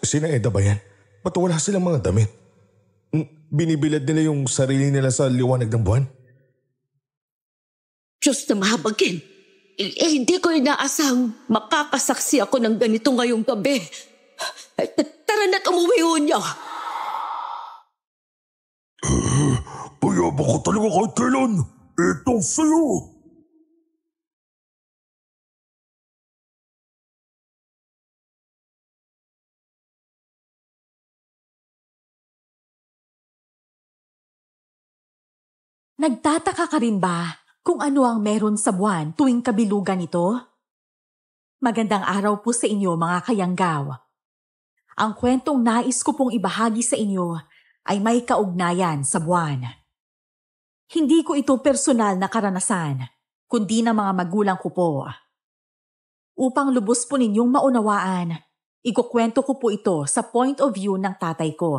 Sina Eda ba yan? Ba't wala silang mga damit? Binibilad nila yung sarili nila sa liwanag ng buwan? Diyos na mahabagin. Hindi ko inaasang makakasaksi ako ng ganito ngayong gabi. Tara na't umuwi ho niya. Payabang ka talaga kahit kailan. Ito sa'yo. Nagtataka ka rin ba kung ano ang meron sa buwan tuwing kabilugan nito? Magandang araw po sa inyo mga kayanggaw. Ang kwentong nais ko pong ibahagi sa inyo ay may kaugnayan sa buwan. Hindi ko ito personal na karanasan, kundi ng mga magulang ko po. Upang lubos po ninyong maunawaan, ikukwento ko po ito sa point of view ng tatay ko.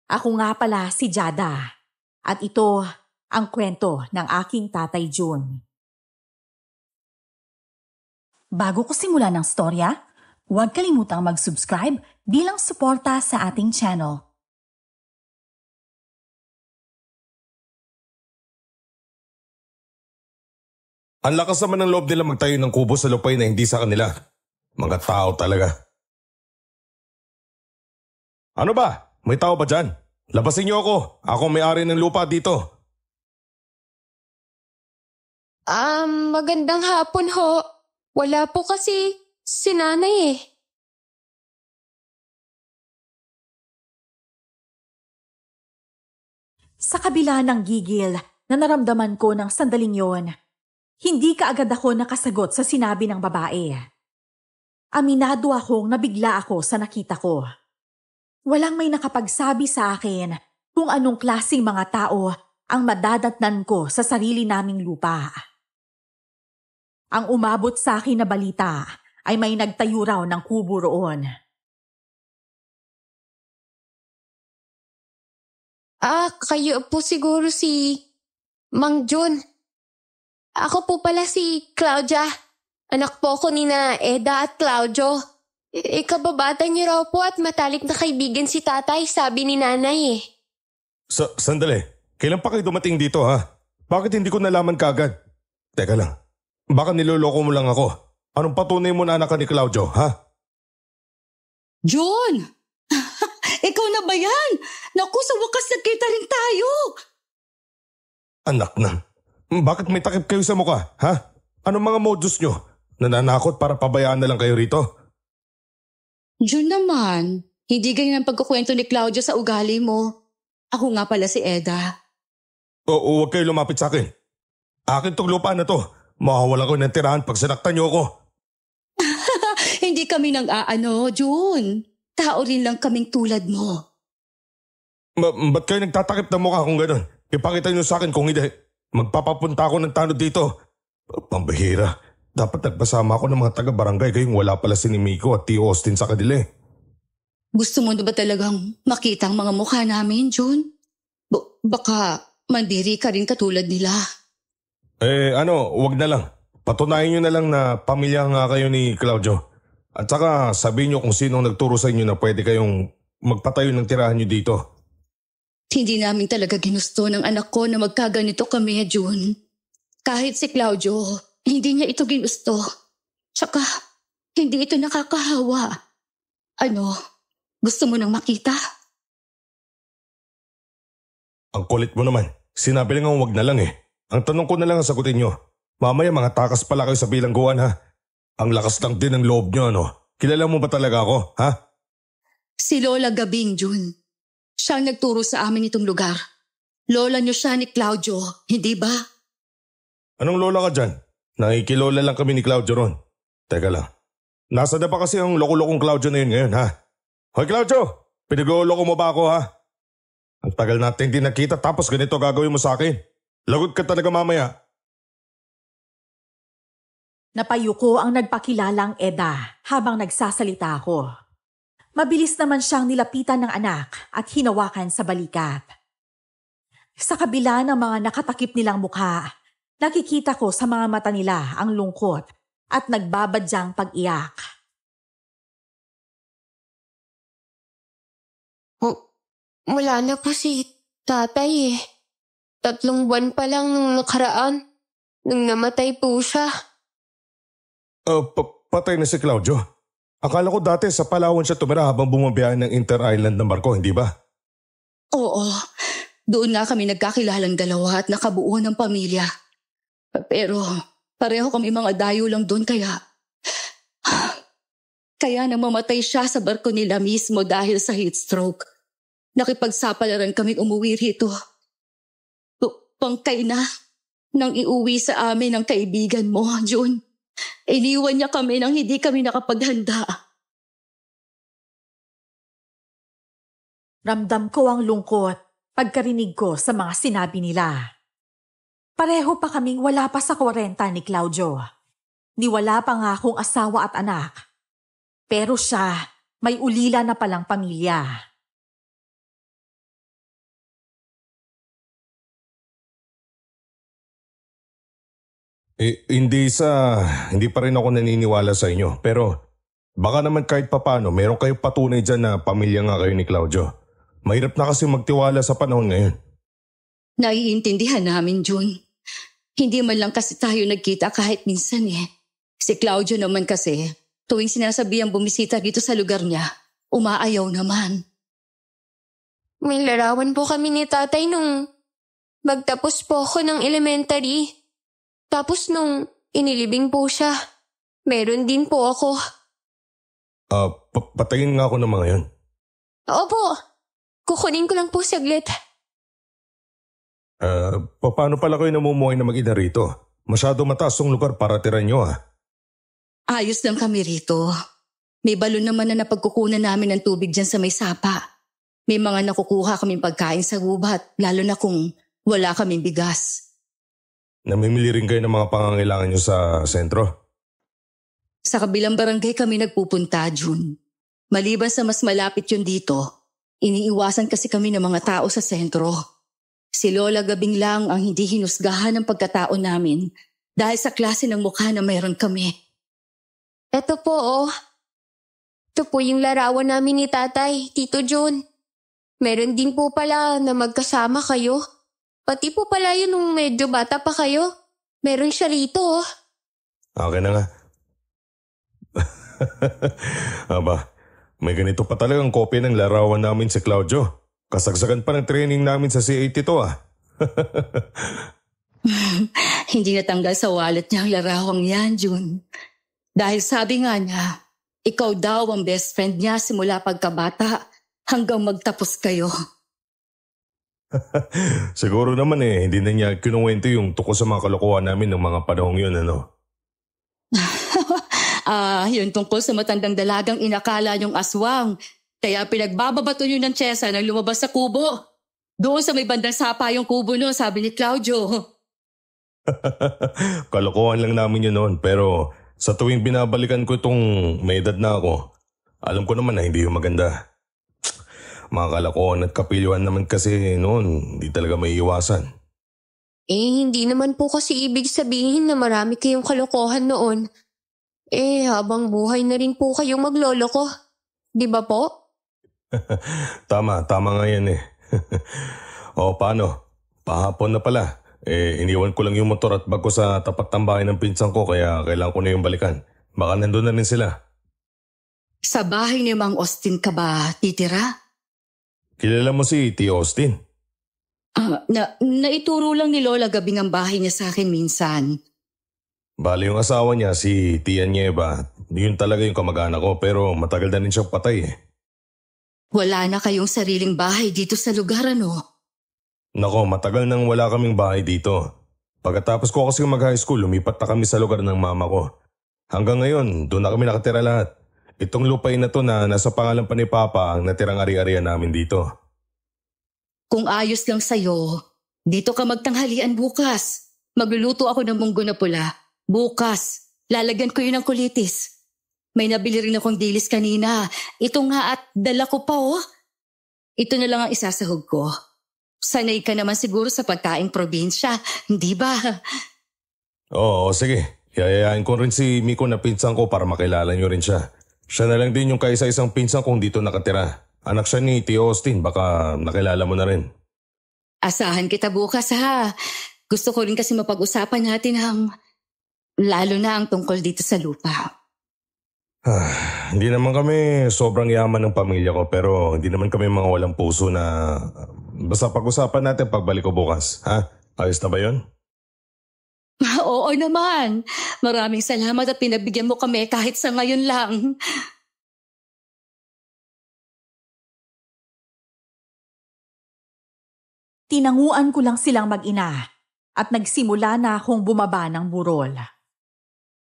Ako nga pala si Jada. At ito ang kwento ng aking tatay June. Bago ko simulan ng storya, huwag kalimutang mag-subscribe bilang suporta sa ating channel. Ang lakas naman ng loob nila magtayo ng kubo sa lupay na hindi sa kanila. Mga tao talaga. Ano ba? May tao ba dyan? Labasin niyo ako. Ako may-ari ng lupa dito. Magandang hapon ho. Wala po kasi si nanay eh. Sa kabila ng gigil na naramdaman ko ng sandaling yon, hindi kaagad ako nakasagot sa sinabi ng babae. Aminado akong nabigla ako sa nakita ko. Walang may nakapagsabi sa akin kung anong klaseng mga tao ang madadatnan ko sa sarili naming lupa. Ang umabot sa akin na balita ay may nagtayo raw ng kubo roon. Kayo po siguro si Mang Jun. Ako po pala si Claudia. Anak po ko ni na Eda at Claudio. Kababata niyo raw po at matalik na kaibigan si tatay, sabi ni nanay eh. Sandali. Kailan pa kayo dumating dito ha? Bakit hindi ko nalaman kaagad? Teka lang. Baka niloloko mo lang ako. Anong patunay mo na anak ka ni Claudio, ha? John! Ikaw na ba yan? Naku, sa wakas nagkita rin tayo. Anak na. Bakit may takip kayo sa mukha, ha? Anong mga modus nyo? Nananakot para pabayaan na lang kayo rito? John naman, hindi ganyan ang pagkukwento ni Claudia sa ugali mo. Ako nga pala si Eda. Oo, huwag kayo lumapit sa akin. Akin tong lupa na to. Makawalan ko ng tirahan pag sinaktan niyo ako. Hindi kami nang-aano, June. Tao rin lang kaming tulad mo. Ba't kayo nagtatakip ng mukha kung gano'n? Ipakita niyo sa akin kung hindi. Magpapapunta ako ng tanod dito. Pambihira. Dapat nagpasama ako ng mga taga-barangay kayong wala pala si Miko at Tio Austin sa kanila eh. Gusto mo na ba talagang makita ang mga mukha namin, June? Baka mandiri ka rin katulad nila. Wag na lang. Patunayan nyo na lang na pamilya nga kayo ni Claudio. At saka sabihin nyo kung sinong nagturo sa inyo na pwede kayong magpatayo ng tirahan nyo dito. Hindi namin talaga ginusto ng anak ko na magkaganito kami, June. Kahit si Claudio, hindi niya ito ginusto. Tsaka, hindi ito nakakahawa. Gusto mo nang makita? Ang kulit mo naman. Sinabi lang ang wag na lang eh. Ang tanong ko na lang ang sagutin nyo. Mamaya mga takas pala kayo sa bilangguan ha. Ang lakas lang din ng loob nyo ano. Kilala mo ba talaga ako ha? Si Lola Gabing, June. Siya ang nagturo sa amin itong lugar. Lola niyo siya ni Claudio, hindi ba? Anong lola ka dyan? Nakikilola lang kami ni Claudio ron. Teka lang. Nasa na pa kasi ang loko-lokong Claudio na yun ngayon ha? Hoy Claudio! Pinag-loko mo ba ako ha? Ang tagal natin hindi nakita tapos ganito gagawin mo sa akin. Lagot ka talaga mamaya. Napayuko ang nagpakilalang Eda habang nagsasalita ako. Mabilis naman siyang nilapitan ng anak at hinawakan sa balikat. Sa kabila ng mga nakatakip nilang mukha, nakikita ko sa mga mata nila ang lungkot at nagbabadyang pag-iyak. Wala na po si tatay eh. 3 buwan pa lang nung nakaraan. Nung namatay po siya. Patay na si Claudio. Akala ko dati sa Palawan siya tumira habang bumabiyahe ng Inter-Island na barko, hindi ba? Oo, doon nga kami nagkakilalang dalawa at nakabuo ng pamilya. Pero pareho kami mga dayo lang doon kaya namamatay siya sa barko nila mismo dahil sa heat stroke. Nakipagsapalaran kami umuwi rito. Pangkay na nang iuwi sa amin ng kaibigan mo, June. Iniwan niya kami nang hindi kami nakapaghanda. Ramdam ko ang lungkot pagkarinig ko sa mga sinabi nila. Pareho pa kaming wala pa sa 40 ni Claudio. Ni wala pa nga akong asawa at anak. Pero siya, may ulila na palang pamilya. Hindi pa rin ako naniniwala sa inyo. Pero baka naman kahit papano, meron kayong patunay dyan na pamilya nga kayo ni Claudio. Mahirap na kasi magtiwala sa panahon ngayon. Naiintindihan namin, June. Hindi man lang kasi tayo nagkita kahit minsan eh. Si Claudio naman kasi, tuwing sinasabihang bumisita dito sa lugar niya, umaayaw naman. May larawan po kami ni tatay nung magtapos po ako ng elementary. Tapos nung inilibing po siya, meron din po ako. Patayin nga ako ng mga yun. Opo, kukunin ko lang po saglit. Paano pala kayo namumuhay na mag-ina rito? Masyado mataas tong lugar para tiran nyo ah. Ayos lang kami rito. May balon naman na napagkukunan namin ng tubig dyan sa may sapa. May mga nakukuha kaming pagkain sa gubat, lalo na kung wala kaming bigas. Namimili rin kayo ng mga pangangailangan nyo sa sentro? Sa kabilang barangay kami nagpupunta, June. Maliban sa mas malapit yun dito, iniiwasan kasi kami ng mga tao sa sentro. Si Lola Gabing lang ang hindi hinusgahan ng pagkatao namin dahil sa klase ng mukha na mayroon kami. Eto po oh. Ito po yung larawan namin ni tatay, Tito John. Meron din po pala na magkasama kayo. Pati po pala yun nung medyo bata pa kayo. Meron siya rito oh. Okay na nga. Aba, may ganito pa talagang kopya ng larawan namin si Claudio. Kasagsagan pa ng training namin sa C82 ah. Hindi natanggal sa wallet niya ang larawang yan, June. Dahil sabi nga niya, ikaw daw ang best friend niya simula pagkabata hanggang magtapos kayo. Siguro naman hindi na niya kinuwento yung tukol sa mga kalokohan namin ng mga panahong yun, ano? Yun tungkol sa matandang dalagang inakala niyong aswang. Kaya pinagbababato niyo ng tiyesa nang lumabas sa kubo. Doon sa may bandang sapa yung kubo noon, sabi ni Claudio. Kalokohan lang namin yun noon, pero sa tuwing binabalikan ko itong may edad na ako, alam ko naman na hindi yung maganda. Mga kalokohan at kapilyuhan naman kasi noon, hindi talaga may iwasan. Hindi naman po kasi ibig sabihin na marami kayong kalokohan noon. Habang buhay na rin po kayong magloloko. Di ba po? Tama nga yan O paano? Pahapon na pala. Iniwan ko lang yung motor at bag ko sa tapat ng bahay ng pinsan ko kaya kailangan ko na yung balikan. Baka nandun na rin sila. Sa bahay ni Mang Austin ka ba titira? Kilala mo si T. Austin? Naituro lang ni Lola Gabing ang bahay niya sa akin minsan. Bali yung asawa niya, si Tia Nieva. Yun talaga yung kamag-anak ko pero matagal na rin siyang patay Wala na kayong sariling bahay dito sa lugar, ano? Nako, matagal nang wala kaming bahay dito. Pagkatapos ko kasi mag-high school, lumipat na kami sa lugar ng mama ko. Hanggang ngayon, doon na kami nakatira lahat. Itong lupain na to na nasa pangalan pa ni Papa ang natirang ari-arian namin dito. Kung ayos lang sa'yo, dito ka magtanghalian bukas. Magluluto ako ng munggo na pula. Bukas, lalagyan ko yun ng kulitis. May nabili rin akong dilis kanina. Ito nga at dala ko pa oh. Ito na lang ang isasahog ko. Sanay ka naman siguro sa pagkaing probinsya, hindi ba? Oo, sige. Yayayain ko rin si Miko na pinsan ko para makilala niyo rin siya. Siya na lang din yung kaisa-isang pinsan kong dito nakatira. Anak siya ni Tio Austin, baka nakilala mo na rin. Asahan kita bukas ha. Gusto ko rin kasi mapag-usapan natin lalo na ang tungkol dito sa lupa. Hindi naman kami sobrang yaman ng pamilya ko pero hindi naman kami mga walang puso na basta pag-usapan natin pagbalik ko bukas. Ha? Ayos na ba yun? Oo naman. Maraming salamat at pinabigyan mo kami kahit sa ngayon lang. Tinanguan ko lang silang mag-ina at nagsimula na akong bumaba ng burol.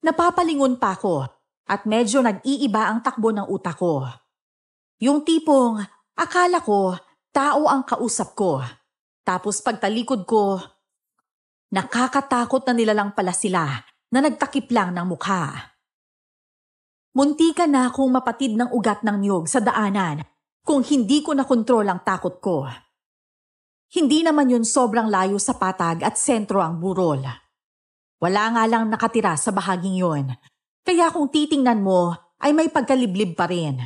Napapalingon pa ako at medyo nag-iiba ang takbo ng utak ko. Yung tipong akala ko tao ang kausap ko. Tapos pagtalikod ko, nakakatakot na nilalang pala sila na nagtakip lang ng mukha. Muntikan na akong mapatid ng ugat ng niyog sa daanan kung hindi ko nakontrol ang takot ko. Hindi naman yun sobrang layo sa patag at sentro ang burol. Wala nga lang nakatira sa bahaging yun. Kaya kung titingnan mo ay may pagkaliblib pa rin.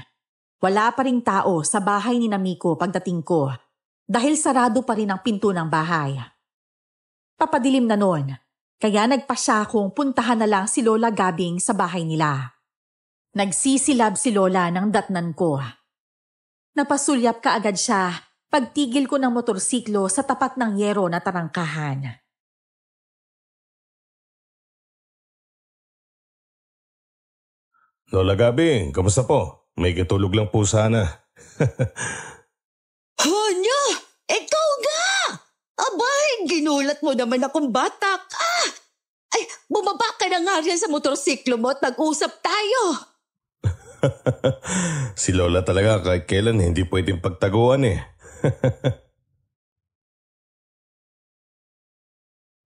Wala pa ring tao sa bahay ni Miko pagdating ko dahil sarado pa rin ang pinto ng bahay. Papadilim na nun, kaya nagpasya akong puntahan na lang si Lola Gabing sa bahay nila. Nagsisilab si Lola ng datnan ko. Napasulyap kaagad siya pagtigil ko ng motorsiklo sa tapat ng yero na tarangkahan. Lola Gabi, kamusta po? May katulog lang po sana. Honyo! Ikaw nga! Abay, ginulat mo naman akong bata ka! Ay, bumaba ka na nga riyan sa motorsiklo mo at mag-usap tayo! Si Lola talaga kahit kailan hindi pwedeng pagtaguan eh.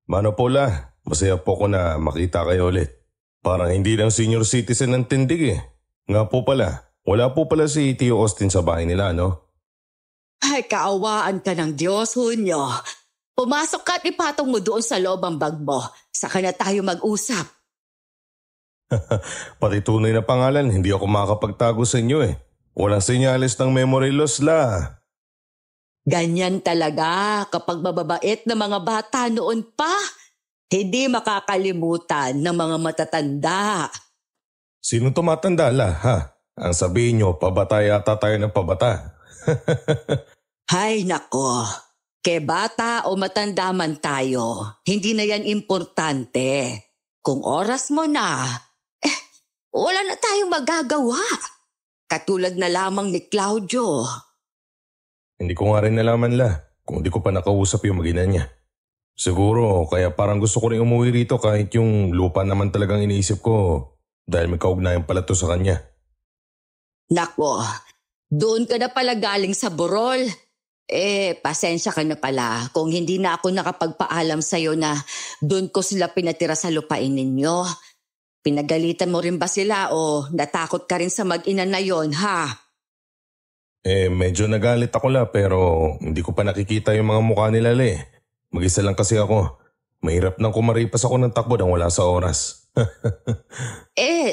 Mano po la, masaya po ko na makita kayo ulit. Parang hindi lang senior citizen ang tindig eh. Nga po pala, wala po pala si Tio Austin sa bahay nila, no? Ay, kaawaan ka ng Diyos, Hunyo. Pumasok ka at ipatong mo doon sa loob ang bag mo. Saka na tayo mag-usap. Pati tunay na pangalan, hindi ako makakapagtago sa inyo eh. Walang senyales ng memory loss la. Ganyan talaga kapag mababait na mga bata noon pa. Hindi makakalimutan ng mga matatanda. Sino tumatanda la, ha? Ang sabihin nyo, pabata yata tayo ng pabata. Hay nako, ke bata o matanda man tayo, hindi na yan importante. Kung oras mo na, wala na tayong magagawa. Katulad na lamang ni Claudio. Hindi ko nga rin nalaman la, kung di ko pa nakausap yung mag-ina niya. Siguro, kaya parang gusto ko rin umuwi rito kahit yung lupa naman talagang iniisip ko dahil may kaugnayan pala to sa kanya. Nako, doon ka na pala galing sa burol. Pasensya ka na pala kung hindi na ako nakapagpaalam sa'yo na doon ko sila pinatira sa lupain ninyo. Pinagalitan mo rin ba sila o natakot ka rin sa mag-ina na yon, ha? Medyo nagalit ako la pero hindi ko pa nakikita yung mga mukha nila le. Mag-isa lang kasi ako. Mahirap nang kumaripas ako ng takbo nang wala sa oras.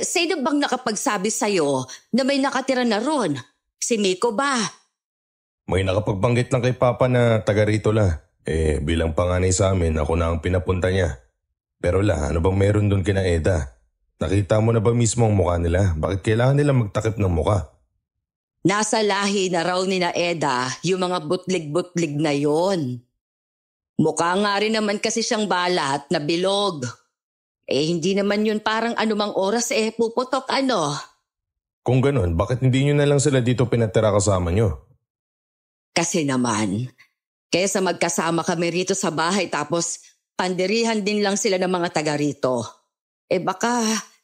Sino bang nakapagsabi sa'yo na may nakatira na ron? Si Miko ba? May nakapagbanggit lang kay Papa na taga rito la. Bilang panganay sa amin, ako na ang pinapunta niya. Pero la, ano bang meron doon kina Eda? Nakita mo na ba mismo ang mukha nila? Bakit kailangan nila magtakip ng mukha? Nasa lahi na raw ni na Eda yung mga butlig-butlig na yon. Mukha nga rin naman kasi siyang balat na bilog. Hindi naman yun parang anumang oras puputok ano. Kung ganun, bakit hindi nyo na lang sila dito pinatira kasama nyo? Kasi naman, kesa magkasama kami rito sa bahay tapos pandirihan din lang sila ng mga taga rito. Baka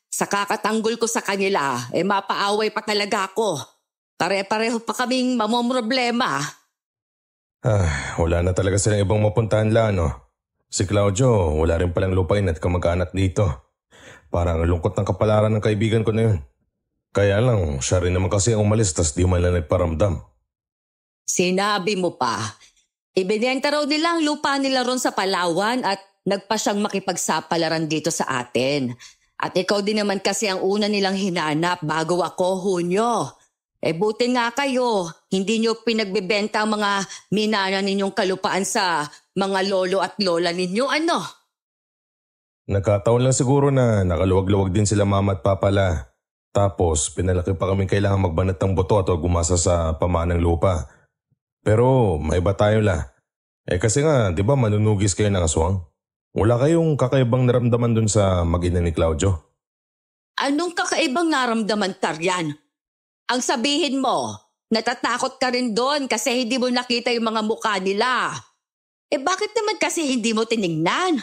sa kakatanggol ko sa kanila, mapaaway pa talaga ako. Pare-pareho pa kaming mamomroblema. Wala na talaga silang ibang mapuntahan la, no? Si Claudio, wala rin palang lupain at kamag-anak dito. Parang lungkot ng kapalaran ng kaibigan ko na yun. Kaya lang, siya rin naman kasi ang umalis tas di man lang nagparamdam. Sinabi mo pa, ibinenta raw nila ang lupa nila ron sa Palawan at nagpa siyang makipagsapalaran dito sa atin. At ikaw din naman kasi ang una nilang hinanap bago ako, Hunyo. Buti nga kayo, hindi nyo pinagbebenta ang mga minana ninyong kalupaan sa mga lolo at lola ninyo, ano? Nagkataon lang siguro na nakaluwag-luwag din sila mama at papa la. Tapos pinalaki pa kami kailangan magbanat ng buto at gumasa sa pamanang lupa. Pero may iba tayo la. Kasi nga, di ba manunugis kayo ng aswang? Wala kayong kakaibang naramdaman dun sa mag-ina ni Claudio? Anong kakaibang naramdaman, Taryan? Ang sabihin mo, natatakot ka rin doon kasi hindi mo nakita yung mga mukha nila. Bakit naman kasi hindi mo tiningnan?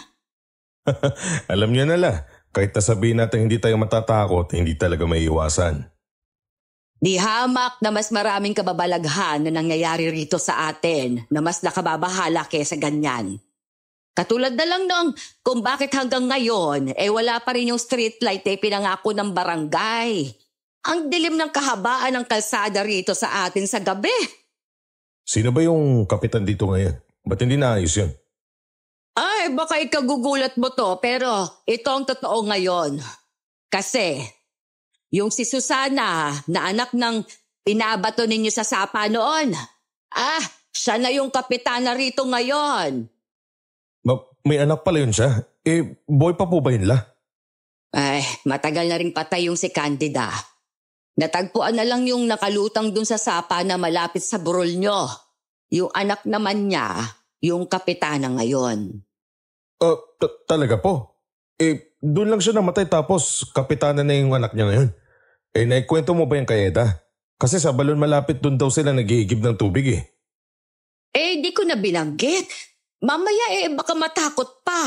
Alam niyo na la, kahit nasabihin natin hindi tayo matatakot, hindi talaga may iwasan. Di hamak na mas maraming kababalaghan na nangyayari rito sa atin na mas nakababahala kesa ganyan. Katulad na lang nung kung bakit hanggang ngayon wala pa rin yung street light pinangako ng barangay. Ang dilim ng kahabaan ng kalsada rito sa atin sa gabi. Sino ba yung kapitan dito ngayon? Ba't hindi naayos yun? Baka ikagugulat mo to pero ito ang totoo ngayon. Kasi yung si Susana na anak ng pinabato ninyo sa sapa noon. Siya na yung kapitana rito ngayon. May anak pala yun siya. Boy pa po ba yun la? Matagal na rin patay yung si Candida. Natagpuan na lang yung nakalutang dun sa sapa na malapit sa burol nyo. Yung anak naman niya, yung kapitana ngayon. Talaga po? Doon lang siya namatay tapos kapitana na yung anak niya ngayon. Naikwento mo ba yung kay Eda? Kasi sa balon malapit doon daw sila nag-iigib ng tubig Di ko na binanggit. Mamaya baka matakot pa.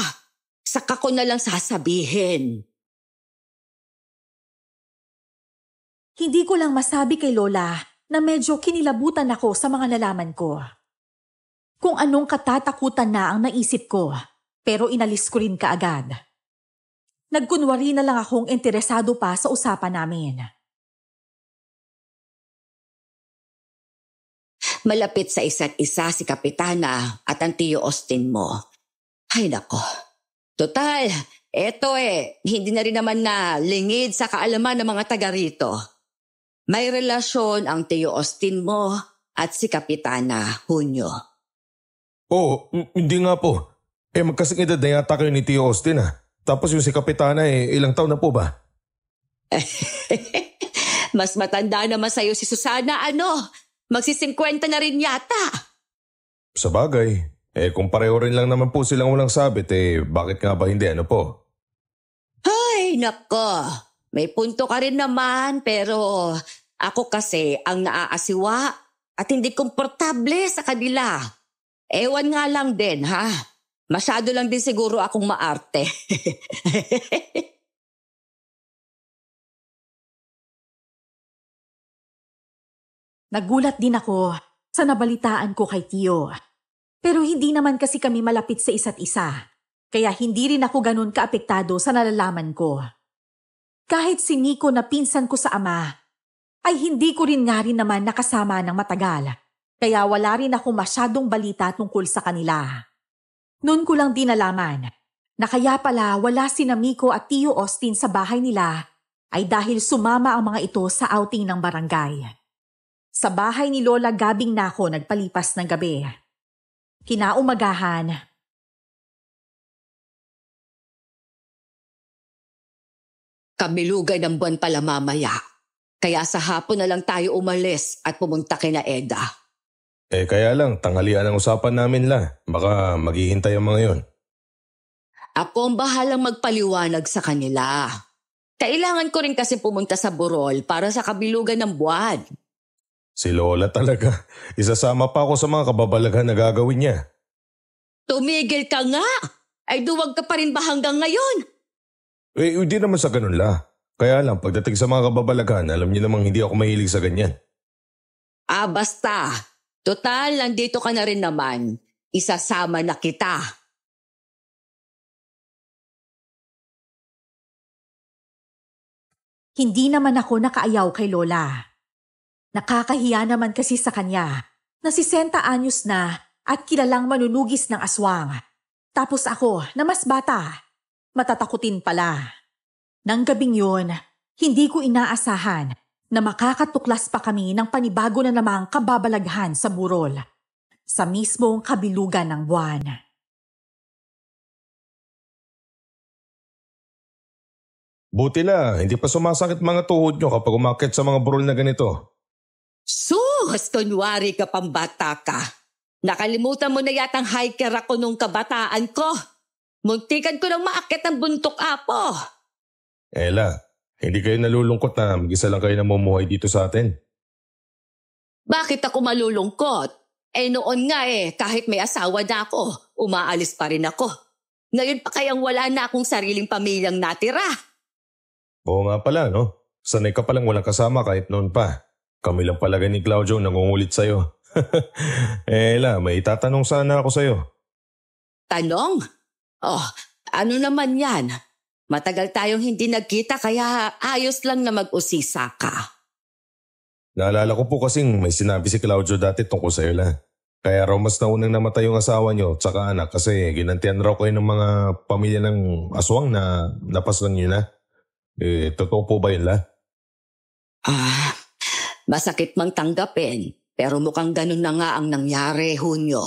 Saka ko na lang sasabihin. Hindi ko lang masabi kay Lola na medyo kinilabutan ako sa mga nalaman ko. Kung anong katatakutan na ang naisip ko, pero inalis ko rin kaagad. Nagkunwari na lang akong interesado pa sa usapan namin. Malapit sa isa't isa si Kapitana at ang Tio Austin mo. Ay nako. Total, eto hindi na rin naman na lingid sa kaalaman ng mga taga rito. May relasyon ang Tio Austin mo at si Kapitana Hunyo. Hindi nga po. Magkasing edad na yata kayo ni Tio Austin Tapos yung si Kapitana ilang taon na po ba? Mas matanda naman sa'yo si Susana, Magsi-50 na rin yata. Sa bagay. Kung pareho rin lang naman po silang walang sabit, bakit nga ba hindi po? Ay, nako. May punto ka rin naman, pero ako kasi ang naaasiwa at hindi komportable sa kanila. Ewan nga lang din, ha? Masyado lang din siguro akong maarte. Nagulat din ako sa nabalitaan ko kay Tio. Pero hindi naman kasi kami malapit sa isa't isa. Kaya hindi rin ako ganun kaapektado sa nalalaman ko. Kahit si Nico na pinsan ko sa ama, ay hindi ko rin nga rin naman nakasama ng matagal. Kaya wala rin ako masyadong balita tungkol sa kanila. Noon ko lang din nalaman na kaya pala wala si Nico at Tio Austin sa bahay nila ay dahil sumama ang mga ito sa outing ng barangay. Sa bahay ni Lola Gabing na ako nagpalipas ng gabi. Kinaumagahan, Kabilugay ng buwan pala mamaya. Kaya sa hapon na lang tayo umalis at pumunta kina Eda. Kaya lang, tanghalian ang usapan namin la. Baka maghihintay ang mga yon. Ako ang bahalang magpaliwanag sa kanila. Kailangan ko rin kasi pumunta sa burol para sa kabilugan ng buwan. Si Lola talaga. Isasama pa ako sa mga kababalaghan na gagawin niya. Tumigil ka nga! Ay duwag ka pa rin ba hanggang ngayon? Hindi naman sa ganun la. Kaya lang, pagdating sa mga kababalaghan, alam niyo namang hindi ako mahilig sa ganyan. Basta. Total, nandito ka na rin naman. Isasama na kita. hindi naman ako nakaayaw kay Lola. Nakakahiya naman kasi sa kanya na 60 anyos na at kilalang manunugis ng aswang. Tapos ako na mas bata, matatakutin pala. Nang gabing yun, hindi ko inaasahan na makakatuklas pa kami ng panibago na namang kababalaghan sa burol, sa mismong kabilugan ng buwan. Buti na, hindi pa sumasakit mga tuhod nyo kapag umakyat sa mga burol na ganito. Sus! Kunwari ka pang bata ka. Nakalimutan mo na yatang hiker ako nung kabataan ko. Muntikan ko lang maakyat ang buntok apo. Ella, hindi kayo nalulungkot na mag-isa lang kayo namumuhay dito sa atin? Bakit ako malulungkot? Noon nga kahit may asawa na ako, umaalis pa rin ako. Ngayon pa kayang wala na akong sariling pamilyang natira. Oo nga pala, no? Sanay ka palang walang kasama kahit noon pa. Kami lang pala ni Claudio nangungulit sa'yo. Ella, may itatanong sana ako sa'yo. Tanong? Oh, ano naman yan? Matagal tayong hindi nagkita kaya ayos lang na mag-usisa ka. Naalala ko po kasing may sinabi si Claudio dati tungkol sa'yo la. Kaya raw mas naunang namatay yung asawa niyo at saka anak kasi ginantian raw kayo ng mga pamilya ng aswang na napaslang niyo na. Totoo po ba yun la? Masakit mang tanggapin pero mukhang ganun na nga ang nangyari, Hunyo.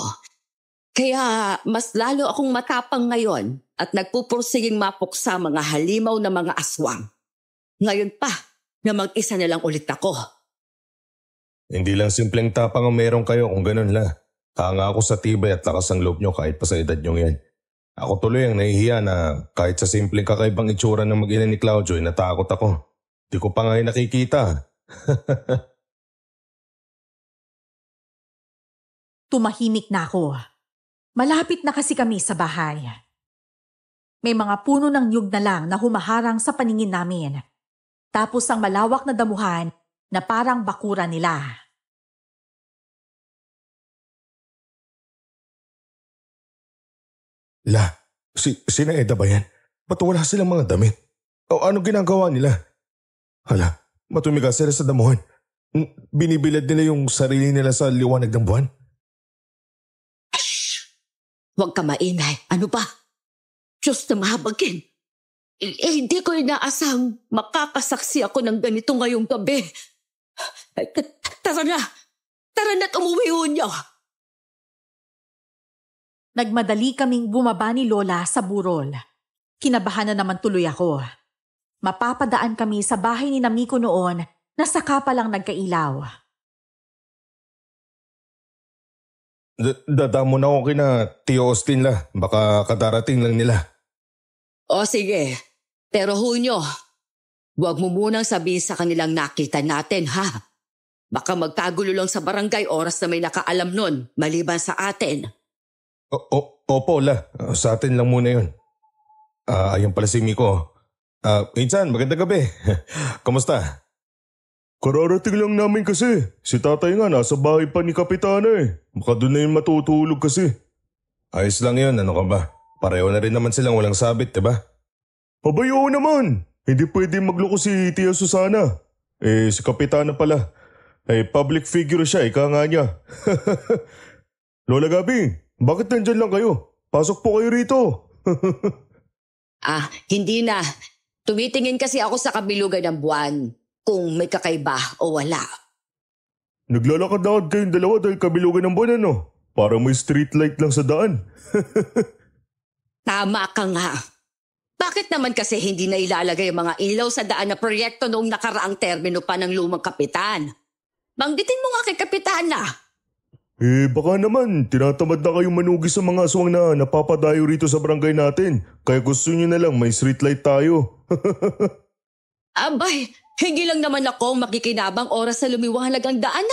Kaya mas lalo akong matapang ngayon at nagpupursiging mapuksa mga halimaw na mga aswang. Ngayon pa na mag-isa na lang ulit ako. Hindi lang simpleng tapang ang meron kayo kung ganun la. Hanga ako sa tibay at lakas ng loob nyo kahit pa sa edad nyo yan. Ako tuloy ang nahihiya na kahit sa simpleng kakaibang itsura ng mag-ina ni Claudio ay natakot ako. Di ko pa nga yung nakikita. Tumahimik na ako. Malapit na kasi kami sa bahay. May mga puno ng niyog na lang na humaharang sa paningin namin. Tapos ang malawak na damuhan na parang bakura nila. La, sina Eda ba yan? Ba't wala silang mga damit? O ano ginagawa nila? Hala, matumigas sila sa damuhan. Binibilad nila yung sarili nila sa liwanag ng buwan? Huwag ka maingay. Ano ba? Diyos na mahabagin. Hindi ko inaasang makakasaksi ako ng ganito ngayong gabi. Tara na! Tara na't umuwi niyo! Nagmadali kaming bumaba ni Lola sa burol. Kinabahan na naman tuloy ako. Mapapadaan kami sa bahay ni Namiko noon na saka pa lang nagkailaw. Dadamo na ako kina Tio Austin la. Baka kadarating lang nila. O sige, pero Hunyo, huwag mo munang sabihin sa kanilang nakita natin ha. Baka magkagulo lang sa barangay oras na may nakaalam nun, maliban sa atin. Opo la, sa atin lang muna yun. Ayun pala si Miko. Insan, magandang gabi. Kamusta? Kararating lang namin kasi. Si tatay nga nasa bahay pa ni Kapitana Baka doon na yun matutulog kasi. Ayos lang yun, ano ka ba? Pareho na rin naman silang walang sabit, diba? Abay, oo naman. Hindi pwede magloko si Tia Susana. Si Kapitana pala. Public figure siya, ika nga niya. Lola Gabi, bakit nandyan lang kayo? Pasok po kayo rito. Hindi na. Tumitingin kasi ako sa kabilugan ng buwan kung may kakaiba o wala. Naglalakad-lakad kayong dalawa dahil kabilugan ng buwan ano? Para may street light lang sa daan. Tama ka nga. Bakit naman kasi hindi na ilalagay ang mga ilaw sa daan na proyekto noong nakaraang termino pa ng lumang kapitan? Banggitin mo nga kay Kapitana. Baka naman, tinatamad na kayong manugi sa mga aswang na napapadayo rito sa barangay natin. Kaya gusto nyo na lang may streetlight tayo. Abay, hindi lang naman ako makikinabang oras sa lumiwanag ang daan